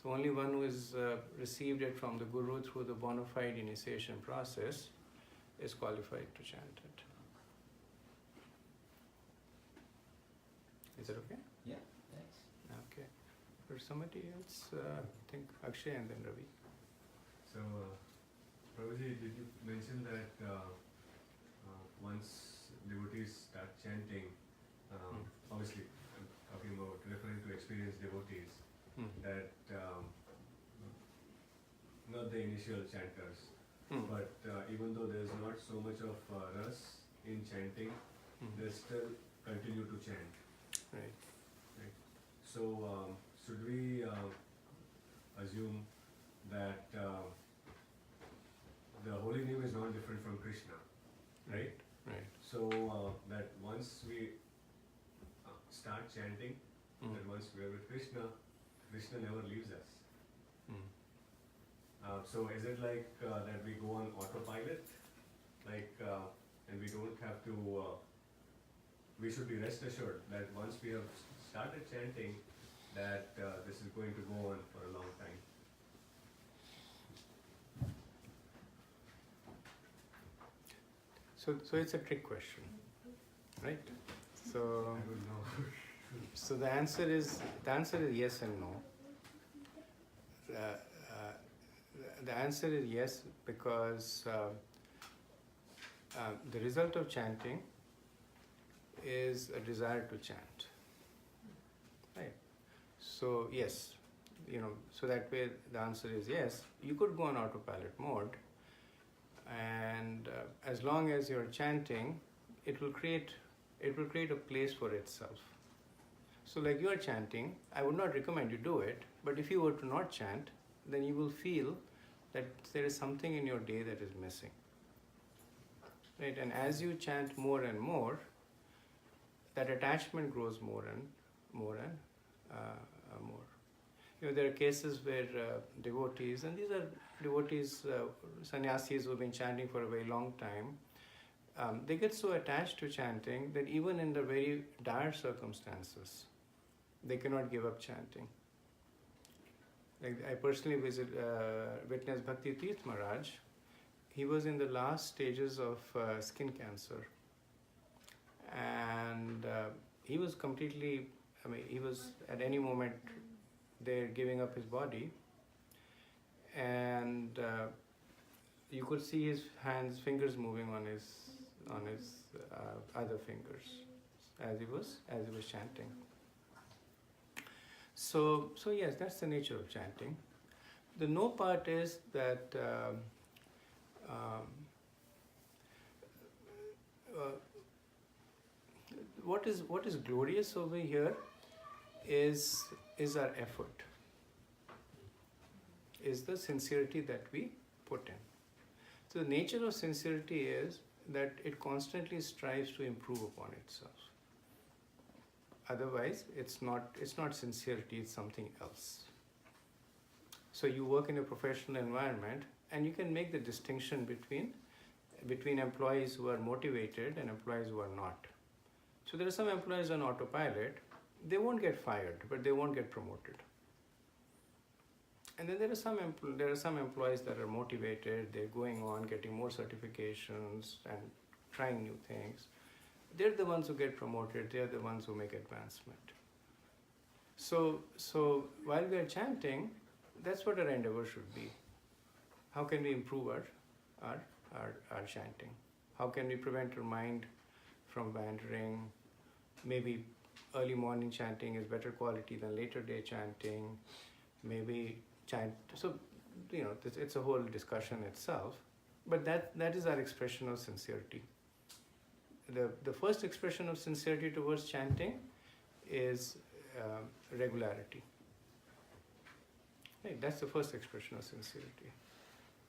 So only one who has received it from the Guru through the bona fide initiation process is qualified to chant it. Is that okay? Yeah, thanks. Okay. For somebody else, I think Akshay and then Ravi. So, Prabhuji, did you mention that once devotees start chanting, obviously I'm talking about referring to experienced devotees, that not the initial chanters, but even though there's not so much of ras in chanting, they still continue to chant. Right. So, should we assume that the holy name is not different from Krishna, right? Right. So that once we start chanting, that once we are with Krishna, Krishna never leaves us. So is it like that we go on autopilot, and we don't have to? We should be rest assured that once we have started chanting, that this is going to go on for a long time. So it's a trick question, right? So I don't know. so the answer is yes and no. The answer is yes because the result of chanting is a desire to chant, right? So yes, so that way the answer is yes. You could go on autopilot mode, and as long as you're chanting, it will create it will create a place for itself. So like you are chanting, I would not recommend you do it, but if you were to not chant, then you will feel that there is something in your day that is missing. Right? And as you chant more and more, that attachment grows more and more and more. You know, there are cases where devotees, and these are devotees, sannyasis who have been chanting for a very long time, they get so attached to chanting that even in the very dire circumstances, they cannot give up chanting. Like I personally witnessed Bhakti Tirth Maharaj. He was in the last stages of skin cancer, and he was completely, he was at any moment there giving up his body, and you could see his fingers moving on his other fingers as he was chanting. So yes, that's the nature of chanting. The no part is that what is glorious over here is our effort, is the sincerity that we put in. So the nature of sincerity is that it constantly strives to improve upon itself. Otherwise, it's not sincerity, it's something else. So you work in a professional environment, and you can make the distinction between employees who are motivated and employees who are not. So there are some employees on autopilot, they won't get fired, but they won't get promoted. And then there are some employees that are motivated, they're going on, getting more certifications and trying new things. They're the ones who get promoted, they're the ones who make advancement. So while we are chanting, that's what our endeavor should be. How can we improve our chanting? How can we prevent our mind from wandering? Maybe early morning chanting is better quality than later day chanting. Maybe chant, so it's a whole discussion itself, but that is our expression of sincerity. The first expression of sincerity towards chanting is regularity. Right, that's the first expression of sincerity.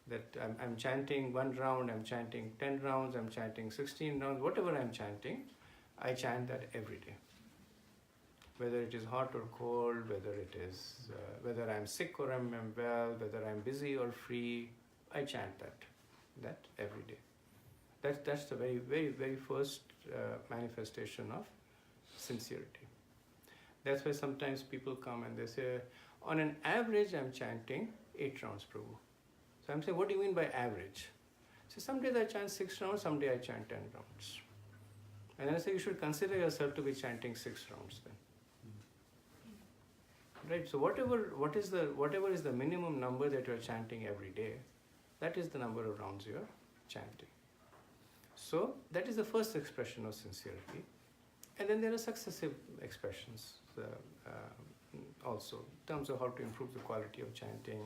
That I'm chanting 1 round, I'm chanting 10 rounds, I'm chanting 16 rounds, whatever I'm chanting, I chant that every day. Whether it is hot or cold, whether I'm sick or I'm well, whether I'm busy or free, I chant that every day. That's the very, very, very first manifestation of sincerity. That's why sometimes people come and they say, on an average, I'm chanting 8 rounds, Prabhu. So I'm saying, what do you mean by average? So some days I chant 6 rounds, some day I chant 10 rounds. And then I say, you should consider yourself to be chanting 6 rounds then. Right, so whatever is the minimum number that you're chanting every day, that is the number of rounds you're chanting. So that is the first expression of sincerity. And then there are successive expressions also, in terms of how to improve the quality of chanting,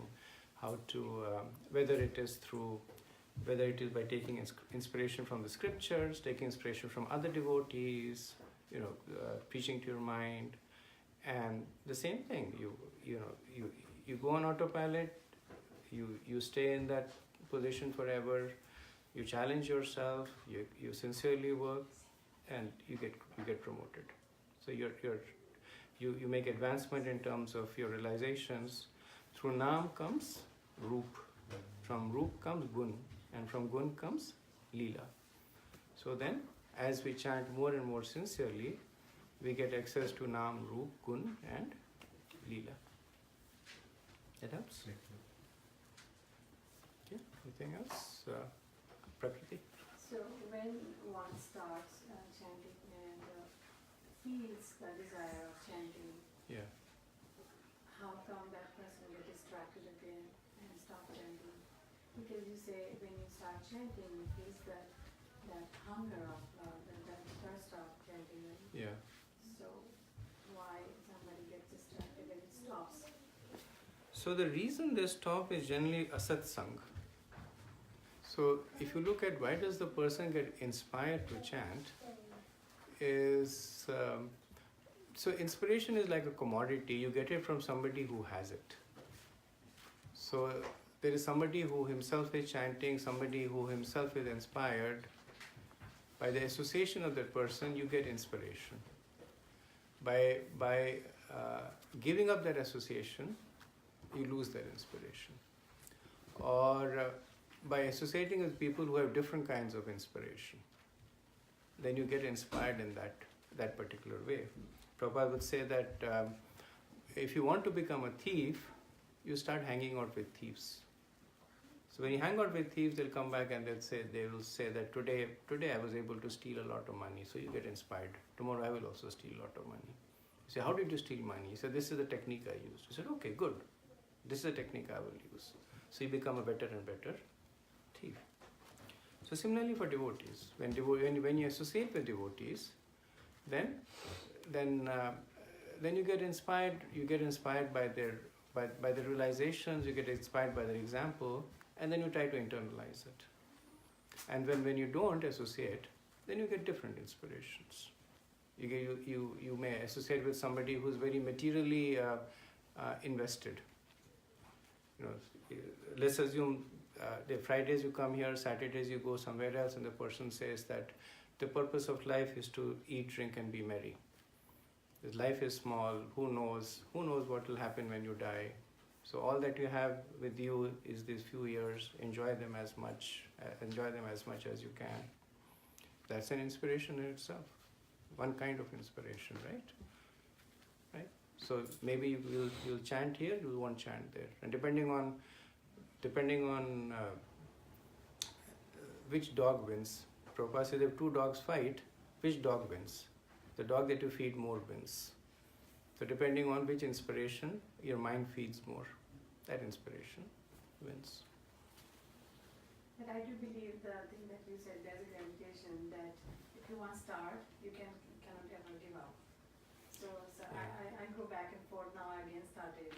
how to, whether it is by taking inspiration from the scriptures, taking inspiration from other devotees, preaching to your mind. And the same thing, you go on autopilot, you stay in that position forever, you challenge yourself, you sincerely work, and you get promoted. So you make advancement in terms of your realizations. Through Naam comes Roop, from Roop comes Gun, and from Gun comes Leela. So then, as we chant more and more sincerely, we get access to Naam, Roop, Gun and Leela. That helps? Okay, anything else? Prakriti? So when one starts chanting and feels the desire of chanting, Yeah. how come that person will get distracted again and stop chanting? Because you say when you start chanting, you feel that hunger of that thirst of chanting. Yeah. So why somebody gets distracted and it stops? So the reason they stop is generally asatsang. So if you look at why does the person get inspired to chant, is so inspiration is like a commodity. You get it from somebody who has it. So there is somebody who himself is chanting, somebody who himself is inspired. By the association of that person, you get inspiration. By giving up that association, you lose that inspiration. Or by associating with people who have different kinds of inspiration, then you get inspired in that particular way. Prabhupada would say that if you want to become a thief, you start hanging out with thieves. So when you hang out with thieves, they'll come back and they will say that today I was able to steal a lot of money. So you get inspired. Tomorrow I will also steal a lot of money. You say, how did you steal money? He said, this is the technique I used. You said, okay, good. This is the technique I will use. So you become a better and better thief. So similarly for devotees, when you associate with devotees, then you get inspired. You get inspired by their realizations. You get inspired by their example, and then you try to internalize it. And when you don't associate, then you get different inspirations. You may associate with somebody who's very materially invested. Let's assume the Fridays you come here, Saturdays you go somewhere else, and the person says that the purpose of life is to eat, drink, and be merry. This life is small. Who knows what will happen when you die? So all that you have with you is these few years. Enjoy them as much as you can. That's an inspiration in itself. One kind of inspiration, right? So maybe you'll chant here, you won't chant there, and depending on which dog wins. Prabhupada says if two dogs fight, which dog wins? The dog that you feed more wins. So depending on which inspiration your mind feeds more, that inspiration wins. But I do believe the thing that you said, there's a limitation that if you want to start, you cannot ever give up. So Yeah. I go back and forth. Now I again started.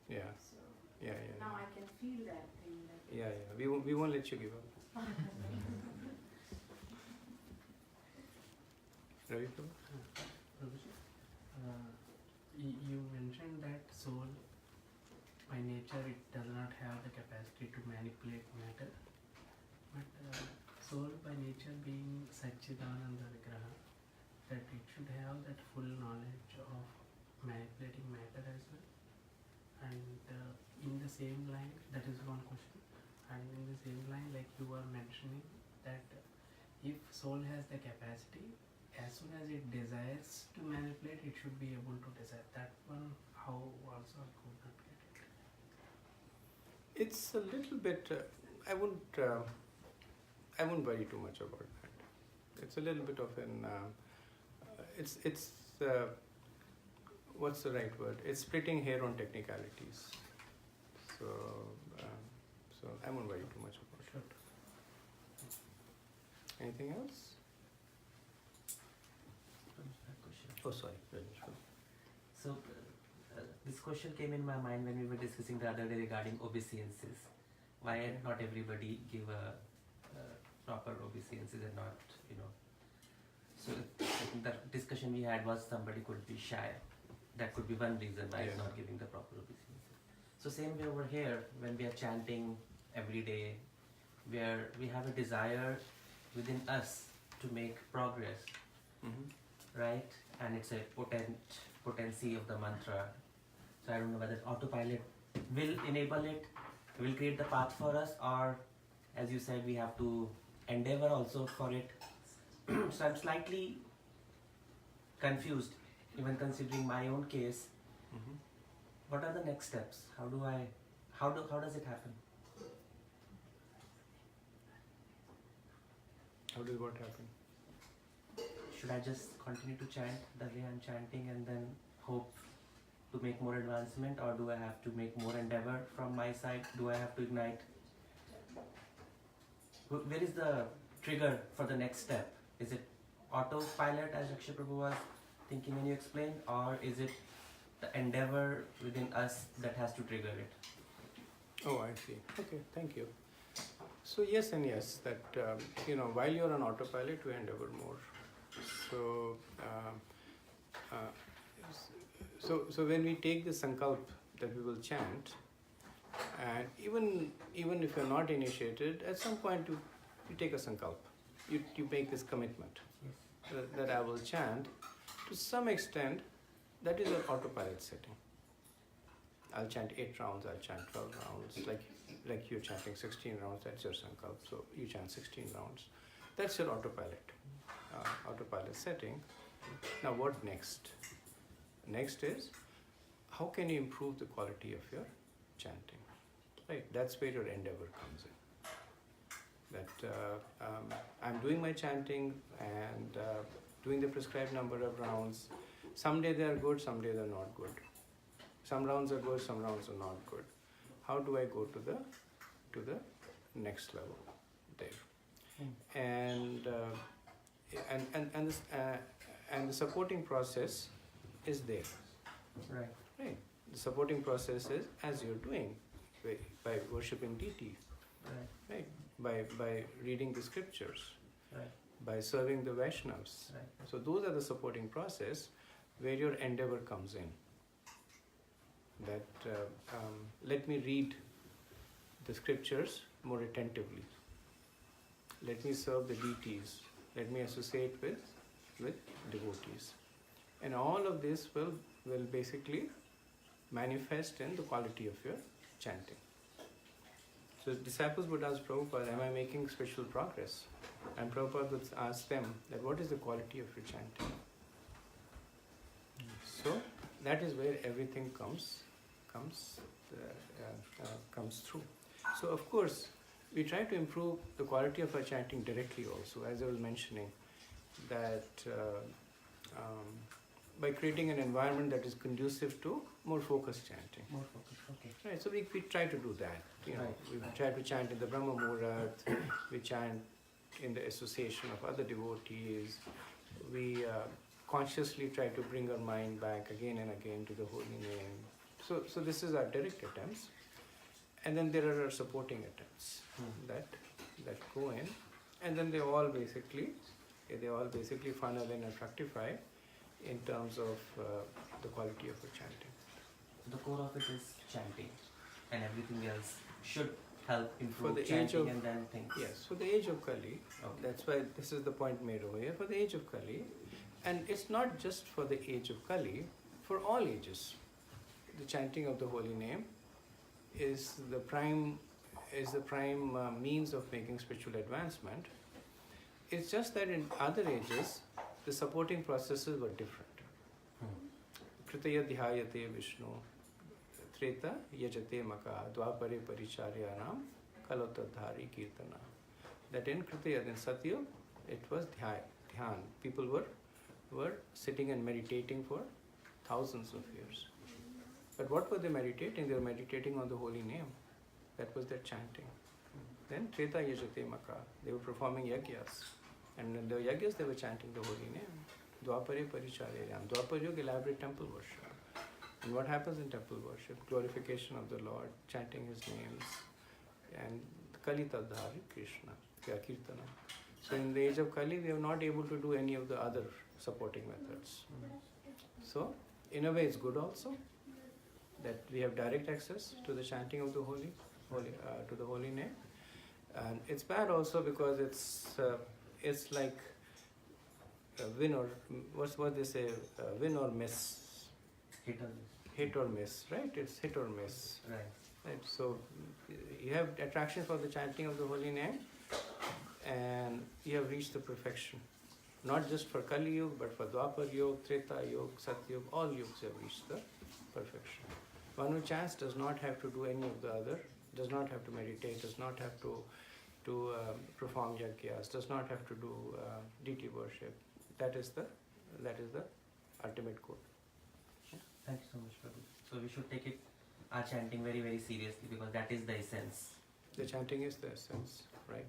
Yeah. So Yeah. now I can feel that thing. Yeah. We won't let you give up. Ravi Prabhu? Prabhuji, you mentioned that soul, by nature, it does not have the capacity to manipulate matter. But soul, by nature, being Satchidananda Vigraha, that it should have that full knowledge of manipulating matter as well. And in the same line, that is one question. And in the same line, like you were mentioning, that if soul has the capacity, as soon as it desires to manipulate, it should be able to decide. That one, how also I could not get it. It's a little bit. I wouldn't worry too much about that. It's a little bit of an. It's what's the right word? It's splitting hair on technicalities. So I won't worry too much about it. Anything else? Oh, sorry. So this question came in my mind when we were discussing the other day regarding obeisances. Why not everybody give a proper obeisances and not, So the discussion we had was somebody could be shy. That could be one reason why it's not giving the proper obeisances. So same way over here, when we are chanting every day, where we have a desire within us to make progress, right? And it's a potency of the mantra. So I don't know whether autopilot will enable it, will create the path for us, or as you said, we have to endeavor also for it. So I'm slightly confused, even considering my own case. What are the next steps? How does it happen? How does what happen? Should I just continue to chant the way I'm chanting and then hope to make more advancement, or do I have to make more endeavor from my side? Do I have to ignite? Where is the trigger for the next step? Is it autopilot, as Akshay Prabhu was thinking when you explained, or is it the endeavor within us that has to trigger it? Oh, I see. Okay, thank you. So yes and yes, that while you're on autopilot, you endeavor more. So, so when we take the sankalp that we will chant, and even if you're not initiated, at some point you take a sankalp. You make this commitment that I will chant. To some extent, that is an autopilot setting. I'll chant 8 rounds, I'll chant 12 rounds, like you're chanting 16 rounds, that's your sankalp, so you chant 16 rounds. That's your autopilot setting. Now what next? Next is, how can you improve the quality of your chanting? Right, that's where your endeavor comes in. That I'm doing my chanting and doing the prescribed number of rounds. Someday they are good, someday they're not good. Some rounds are good, some rounds are not good. How do I go to the next level there? And the supporting process is there. Right. Right. The supporting process is as you're doing by worshipping deity. Right. Right. By reading the scriptures. Right. By serving the Vaishnavas. Right. So those are the supporting process where your endeavor comes in. That let me read the scriptures more attentively. Let me serve the deities. Let me associate with devotees. And all of this will basically manifest in the quality of your chanting. So disciples would ask Prabhupada, am I making spiritual progress? And Prabhupada would ask them that what is the quality of your chanting? So that is where everything comes through. So of course, we try to improve the quality of our chanting directly also, as I was mentioning, that by creating an environment that is conducive to more focused chanting. More focused, okay. Right, so we try to do that. Right. We try to chant in the Brahma Muhurat, we chant in the association of other devotees, we consciously try to bring our mind back again and again to the holy name. So this is our direct attempts. And then there are our supporting attempts that go in, and then they all basically funnel in and fructify in terms of the quality of the chanting. The core of it is chanting, and everything else should help improve the age chanting of- and then things. Yes, for the age of Kali, Okay. that's why this is the point made over here, for the age of Kali, and it's not just for the age of Kali, for all ages. The chanting of the holy name is the prime means of making spiritual advancement. It's just that in other ages, the supporting processes were different. Kritaya dhyayate Vishnu, Treta yajate maka, Dwapare paricharyanam, kalotadhari kirtana. That in Kritaya, in Satyug, it was dhyan. People were sitting and meditating for thousands of years. But what were they meditating? They were meditating on the holy name. That was their chanting. Then Treta yajate maka, they were performing yagyas. And in the yagyas, they were chanting the holy name. Dwapare paricharyanam. Dwapar Yuga, elaborate temple worship. And what happens in temple worship? Glorification of the Lord, chanting His names, and Kali Tadhari Krishna, Kirtana. So in the age of Kali, we are not able to do any of the other supporting methods. So, in a way, it's good also that we have direct access to the chanting of the to the holy name. And it's bad also because it's like win or what they say, win or miss. Hit or miss, right? It's hit or miss. Right. So you have attraction for the chanting of the holy name, and you have reached the perfection. Not just for Kali Yuga, but for Dwapar Yuga, Treta Yuga, Satyug, all yugas have reached the perfection. One who chants does not have to do any of the other, does not have to meditate, does not have to perform yagyas, does not have to do deity worship. That is the ultimate goal. Thank you so much, Prabhu. So we should take our chanting very, very seriously because that is the essence. The chanting is the essence, right?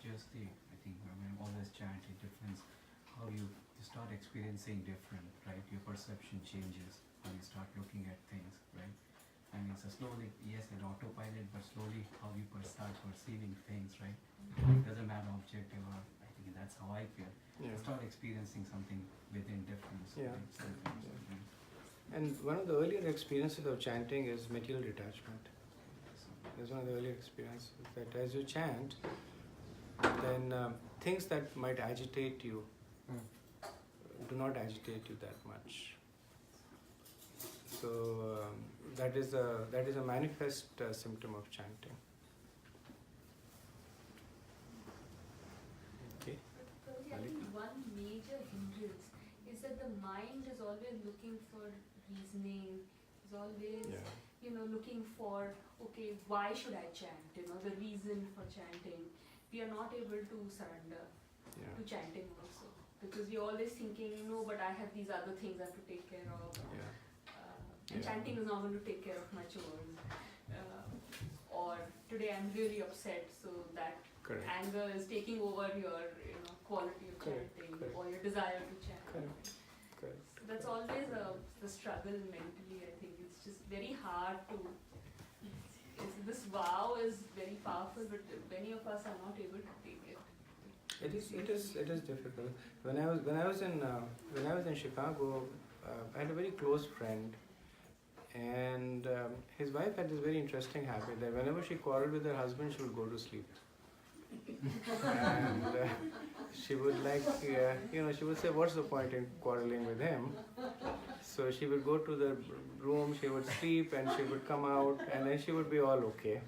Just always chant, it depends how you start experiencing different, right? Your perception changes when you start looking at things, right? And it's a slowly, yes, an autopilot, but slowly how you start perceiving things, right? It doesn't matter objective or, I think That's how I feel. Yeah. Start experiencing something within difference. Yeah. Right? Sometimes. Yeah. And one of the earlier experiences of chanting is material detachment. That's one of the earlier experiences, that as you chant, then things that might agitate you do not agitate you that much. So that is a manifest symptom of chanting. Okay. I think one major hindrance is that the mind is always looking for reasoning, is always looking for, okay, why should I chant? The reason for chanting. We are not able to surrender to chanting also, because we're always thinking, no, but I have these other things I have to take care of. And chanting is not going to take care of my chores. Or today I'm really upset, so that anger is taking over your quality of chanting or your desire to chant. So that's always the struggle mentally. I think it's just very hard to. This vow is very powerful, but many of us are not able to take it. It is difficult. When I was in Chicago, I had a very close friend, and his wife had this very interesting habit that whenever she quarreled with her husband, she would go to sleep. And she would she would say, what's the point in quarreling with him? So she would go to the room, she would sleep, and she would come out, and then she would be all okay.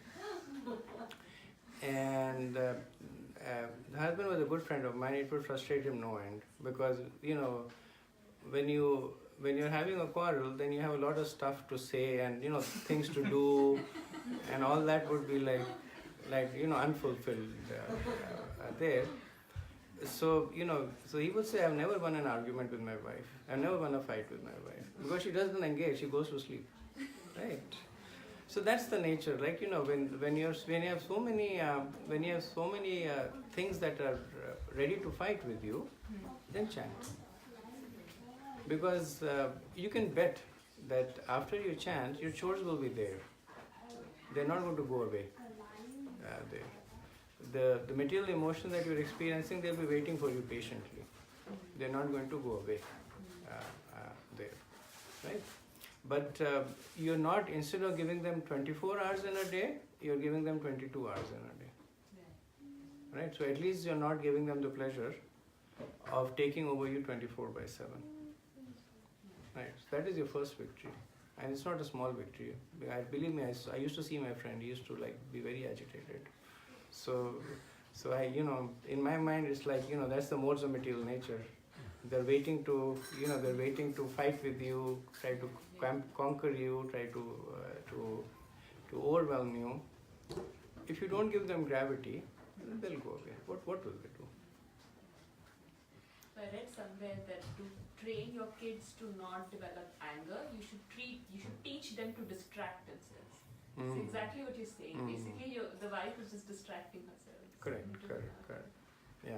And the husband was a good friend of mine. It would frustrate him no end, because when you're having a quarrel, then you have a lot of stuff to say and things to do, and all that would be like unfulfilled there. So so he would say, I've never won an argument with my wife. I've never won a fight with my wife, because she doesn't engage. She goes to sleep, right? So that's the nature. Like when you have so many things that are ready to fight with you, then chant. Because you can bet that after you chant, your chores will be there. They're not going to go away. The material emotion that you're experiencing, they'll be waiting for you patiently. They're not going to go away there, right? But you're not, instead of giving them 24 hours in a day, you're giving them 22 hours in a day. Right? So at least you're not giving them the pleasure of taking over you 24/7. Right? So that is your first victory. And it's not a small victory. Believe me, I used to see my friend, he used to be very agitated. So I, in my mind, it's like, that's the modes of material nature. They're waiting to fight with you, try to conquer you, try to overwhelm you. If you don't give them gravity, they'll go away. What will they do? I read somewhere that to train your kids to not develop anger, you should teach them to distract themselves. It's exactly what you're saying. Basically, the wife is just distracting herself. Correct. Yeah.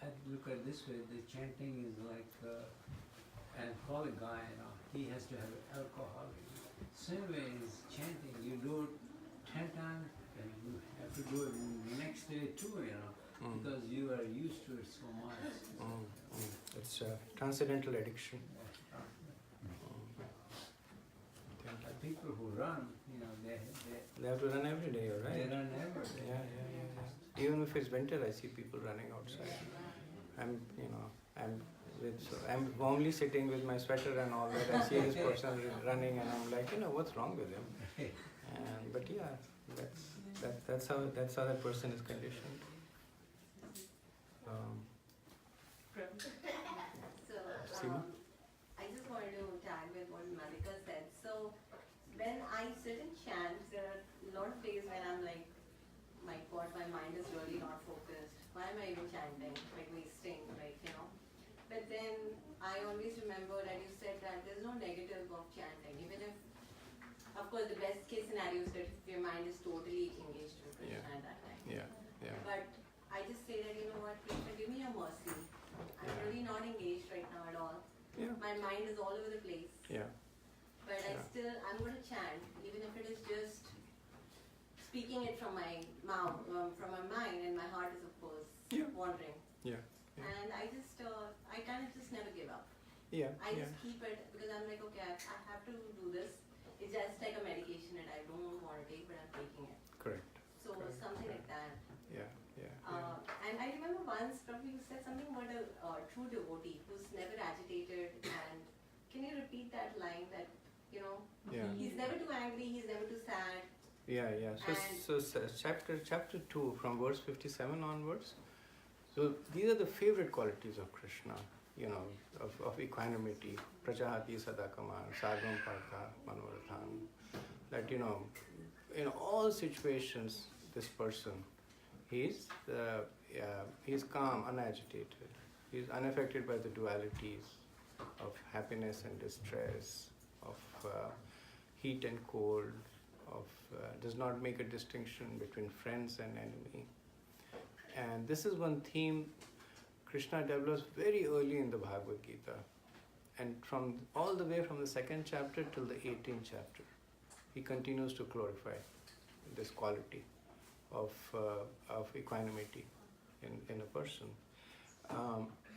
I look at it this way, the chanting is like an alcoholic guy, he has to have alcohol. Same way is chanting, you do it 10 times and you have to do it the next day too, because you are used to it so much. It's transcendental addiction. People who run, They have to run every day, right? They run every day. Yeah. Even if it's winter, I see people running outside. I'm warmly sitting with my sweater and all that. I see this person running, and I'm like, what's wrong with him? But yeah, that's how that person is conditioned. I just wanted to tag with what Malika said. So when I sit and chant, there are a lot of days when I'm like, my God, my mind is really not focused. Why am I even chanting? Like wasting, But then I always remember that you said that there's no negative of chanting. Even if, of course, the best case scenario is that your mind is totally engaged in Krishna at that time. Yeah. But I just say that, what, Krishna, give me your mercy. I'm really not engaged right now at all. Yeah. My mind is all over the place. Yeah. But I'm going to chant, even if it is just speaking it from my mouth, from my mind, and my heart is of course wandering. Yeah. And I just, I kind of just never give up. Yeah. I just keep it because I'm like, okay, I have to do this. It's just like a medication that I don't want to take, but I'm taking it. Correct. So something like that. Yeah. And I remember once, Prabhu, you said something about a true devotee who's never agitated. And can you repeat that line that, he's never too angry, he's never too sad. Yeah. So chapter 2 from verse 57 onwards. So these are the favorite qualities of Krishna, of equanimity, prajahati sadakaman, sarvam partha manorathan. That, in all situations, this person, he's calm, unagitated. He's unaffected by the dualities of happiness and distress, of heat and cold, does not make a distinction between friends and enemy. And this is one theme Krishna develops very early in the Bhagavad Gita. And from all the way from the 2nd chapter till the 18th chapter, he continues to glorify this quality of equanimity in a person.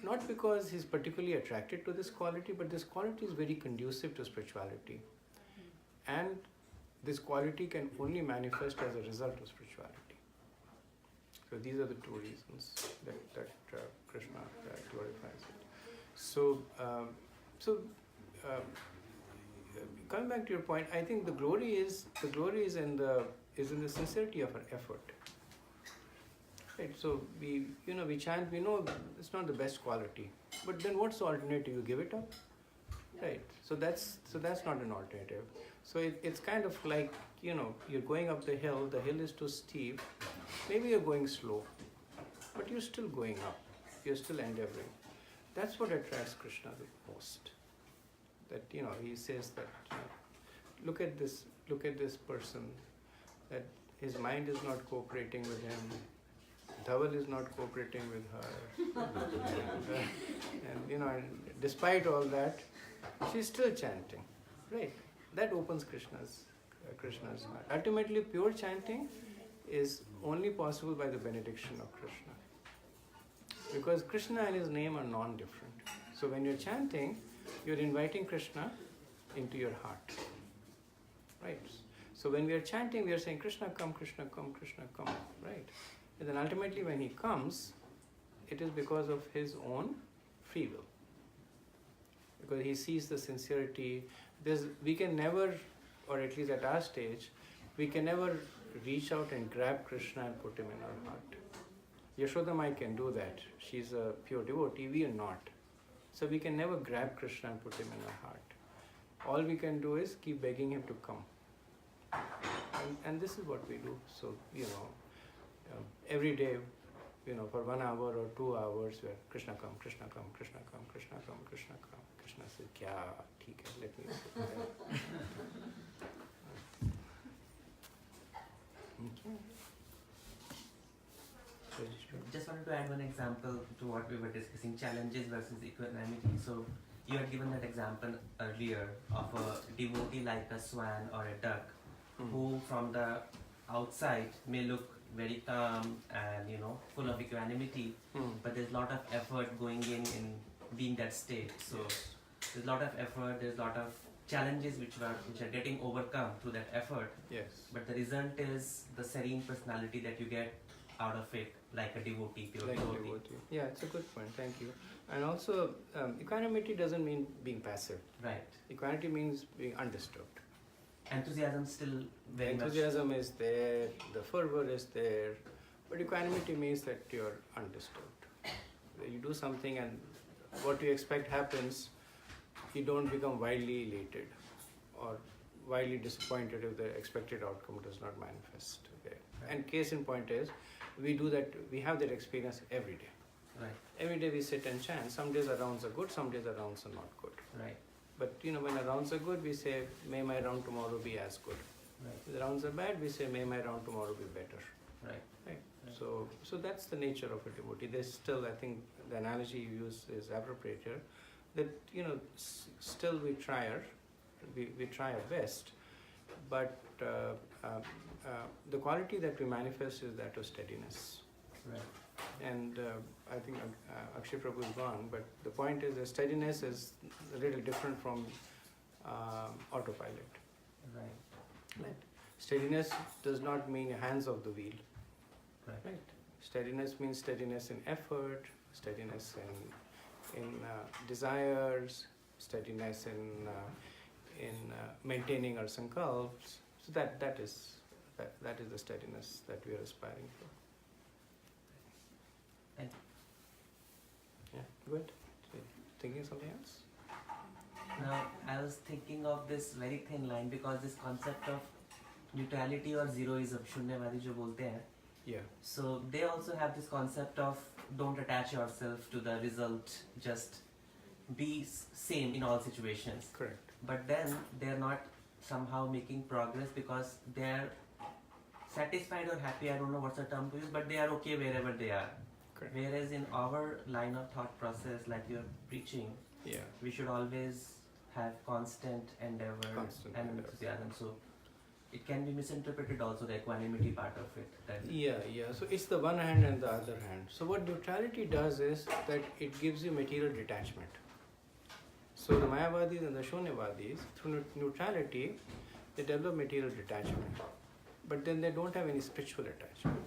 Not because he's particularly attracted to this quality, but this quality is very conducive to spirituality. And this quality can only manifest as a result of spirituality. So these are the two reasons that Krishna glorifies it. So coming back to your point, I think the glory is in the sincerity of our effort. Right. So we chant. We know it's not the best quality, but then what's the alternative? You give it up, right? So that's not an alternative. So it's kind of like, you're going up the hill is too steep, maybe you're going slow, but you're still going up, you're still endeavoring. That's what attracts Krishna the most. That, he says that, look at this person, that his mind is not cooperating with him, Dhaval is not cooperating with her, and despite all that, she's still chanting, right? That opens Krishna's heart. Ultimately, pure chanting is only possible by the benediction of Krishna. Because Krishna and his name are non-different. So when you're chanting, you're inviting Krishna into your heart. Right? So when we are chanting, we are saying, Krishna come, Krishna come, Krishna come. Right? And then ultimately when he comes, it is because of his own free will. Because he sees the sincerity. We can never, or at least at our stage, we can never reach out and grab Krishna and put him in our heart. Yashodamai can do that. She's a pure devotee, we are not. So we can never grab Krishna and put him in our heart. All we can do is keep begging him to come. And this is what we do. So, every day, for 1 hour or 2 hours, where Krishna come, Krishna come, Krishna come, Krishna come, Krishna come. Krishna says, kya, theek hai, let me sit there. Okay. Just wanted to add one example to what we were discussing, challenges versus equanimity. So you had given that example earlier of a devotee like a swan or a duck, who from the outside may look very calm and full of equanimity, but there's a lot of effort going in being that state. So there's a lot of effort, there's a lot of challenges which are getting overcome through that effort. Yes. But the result is the serene personality that you get out of it, like a devotee, pure devotee. Yeah, it's a good point. Thank you. And also, equanimity doesn't mean being passive. Right. Equanimity means being undisturbed. Enthusiasm still very Enthusiasm is there, the fervor is there, but equanimity means that you're undisturbed. You do something and what you expect happens, you don't become wildly elated or wildly disappointed if the expected outcome does not manifest. Okay. And case in point is, we have that experience every day. Right. Every day we sit and chant. Some days our rounds are good, some days our rounds are not good. Right. But when our rounds are good, we say, may my round tomorrow be as good. Right. If the rounds are bad, we say, may my round tomorrow be better. Right. Right. So that's the nature of a devotee. There's still, I think, the analogy you use is appropriate here. That still we try our best, but the quality that we manifest is that of steadiness. Right. And I think Akshay Prabhu is gone, but the point is that steadiness is a little different from autopilot. Right. Steadiness does not mean hands off the wheel. Right. Steadiness means steadiness in effort, steadiness in desires, steadiness in maintaining our sankalps. So that is the steadiness that we are aspiring for. Thank Yeah, good. Thinking something else? Now, I was thinking of this very thin line because this concept of neutrality or zeroism, शून्यवादी जो बोलते हैं, Yeah. so they also have this concept of don't attach yourself to the result, just be same in all situations. Correct. But then they're not somehow making progress because they're satisfied or happy, I don't know what's the term to use, but they are okay wherever they are. Correct. Whereas in our line of thought process, like you're preaching, Yeah. we should always have constant endeavor Constant and endeavor. enthusiasm. So it can be misinterpreted also, the equanimity part of it. That Yeah. So it's the one hand and the other hand. So what neutrality does is that it gives you material detachment. So the Mayavadis and the Shunyavadis, through neutrality, they develop material detachment. But then they don't have any spiritual attachment.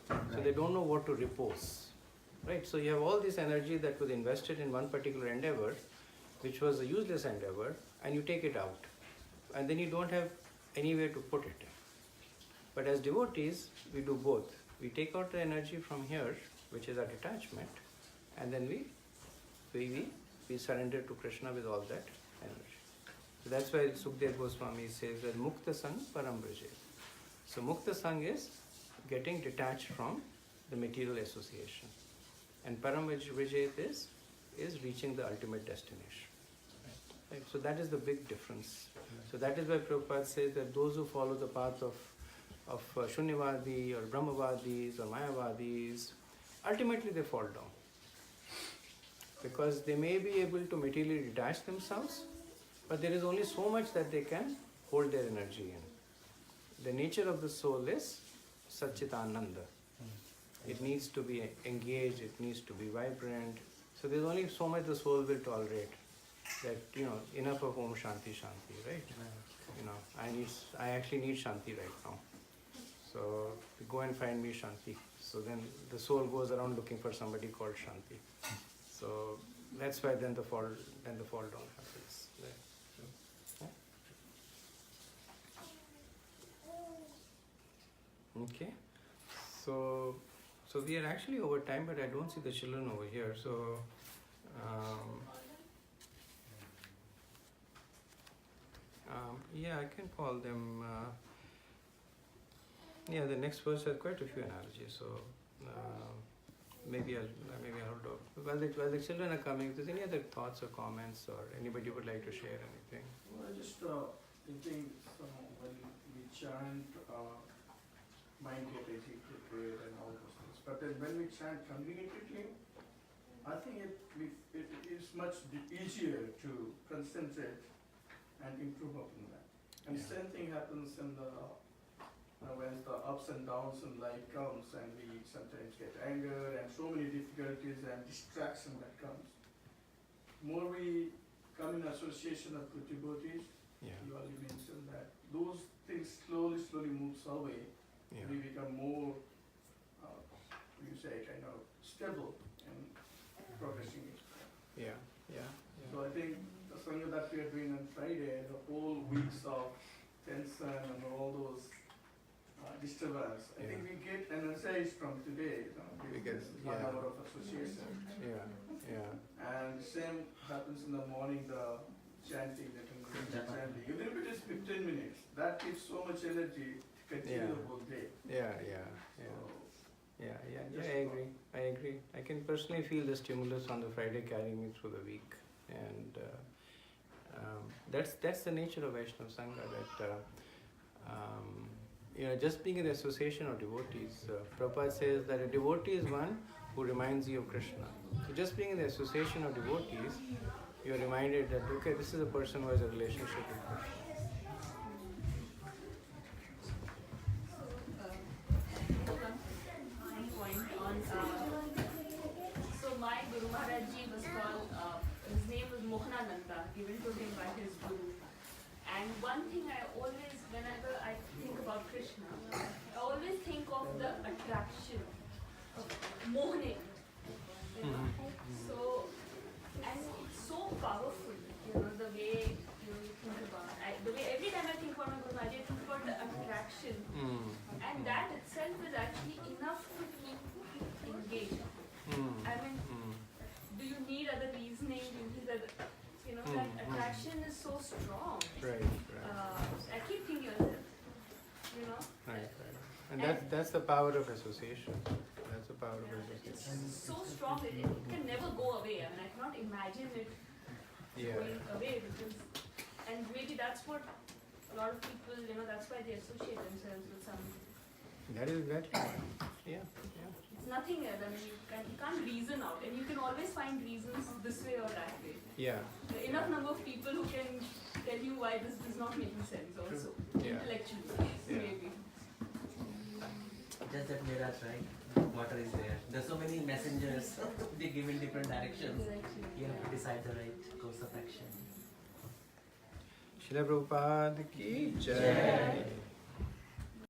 So they don't know what to repose. Right? So you have all this energy that was invested in one particular endeavor, which was a useless endeavor, and you take it out. And then you don't have anywhere to put it. But as devotees, we do both. We take out the energy from here, which is our detachment, and then we surrender to Krishna with all that energy. So that's why Sukdev Goswami says that Mukta Sang Param Vrajet. So Mukta Sang is getting detached from the material association. And Param Vrajet is reaching the ultimate destination. Right? So that is the big difference. So that is why Prabhupada says that those who follow the path of Shunyavadi or Brahmavadis or Mayavadis, ultimately they fall down. Because they may be able to materially detach themselves, but there is only so much that they can hold their energy in. The nature of the soul is Satchitananda. It needs to be engaged, it needs to be vibrant. So there's only so much the soul will tolerate. That, enough of Om Shanti Shanti, right? I actually need Shanti right now. So go and find me Shanti. So then the soul goes around looking for somebody called Shanti. So that's why then the fall down happens. Right? Okay. So we are actually over time, but I don't see the children over here. So I can call them. The next verse has quite a few analogies. So maybe I'll hold off. While the children are coming, if there's any other thoughts or comments, or anybody would like to share anything? Well, I just thinking when we chant, mind get agitated and all those things. But then when we chant congregatedly, I think it is much easier to concentrate and improve upon that. And same thing happens in the when the ups and downs in life comes, and we sometimes get anger and so many difficulties and distraction that comes. More we come in association of good devotees, you already mentioned that those things slowly moves away. We become more, kind of stable and progressing. So I think the sangha that we are doing on Friday, the whole weeks of tension and all those disturbance, I think we get energized from today, because 1 hour of association. And same happens in the morning, the chanting, the congregation chanting. Even if it is 15 minutes, that gives so much energy to continue the whole day. I agree. I can personally feel the stimulus on the Friday carrying me through the week, and that's the nature of Vaishnava Sangha. That just being in the association of devotees, Prabhupada says that a devotee is one who reminds you of Krishna. So just being in the association of devotees, you are reminded that this is a person who has a relationship with Krishna. And that itself is actually enough to keep engaged. I mean, do you need other reasoning? Do you need other, that attraction is so strong. Right. I keep thinking of it, Right. And that's the power of association. That's the power of association. It's so strong that it can never go away. I mean, I cannot imagine it going away because, and maybe that's what a lot of people, that's why they associate themselves with something. That is exactly right. Yeah. It's nothing else. I mean, you can't reason out, and you can always find reasons this way or that way. Yeah. There are enough number of people who can tell you why this does not make sense also. Yeah. Intellectually, maybe. Just that Mira's right. Water is there. There's so many messengers. They give in different directions. You have to decide the right course of action. Srila Prabhupada ki jai.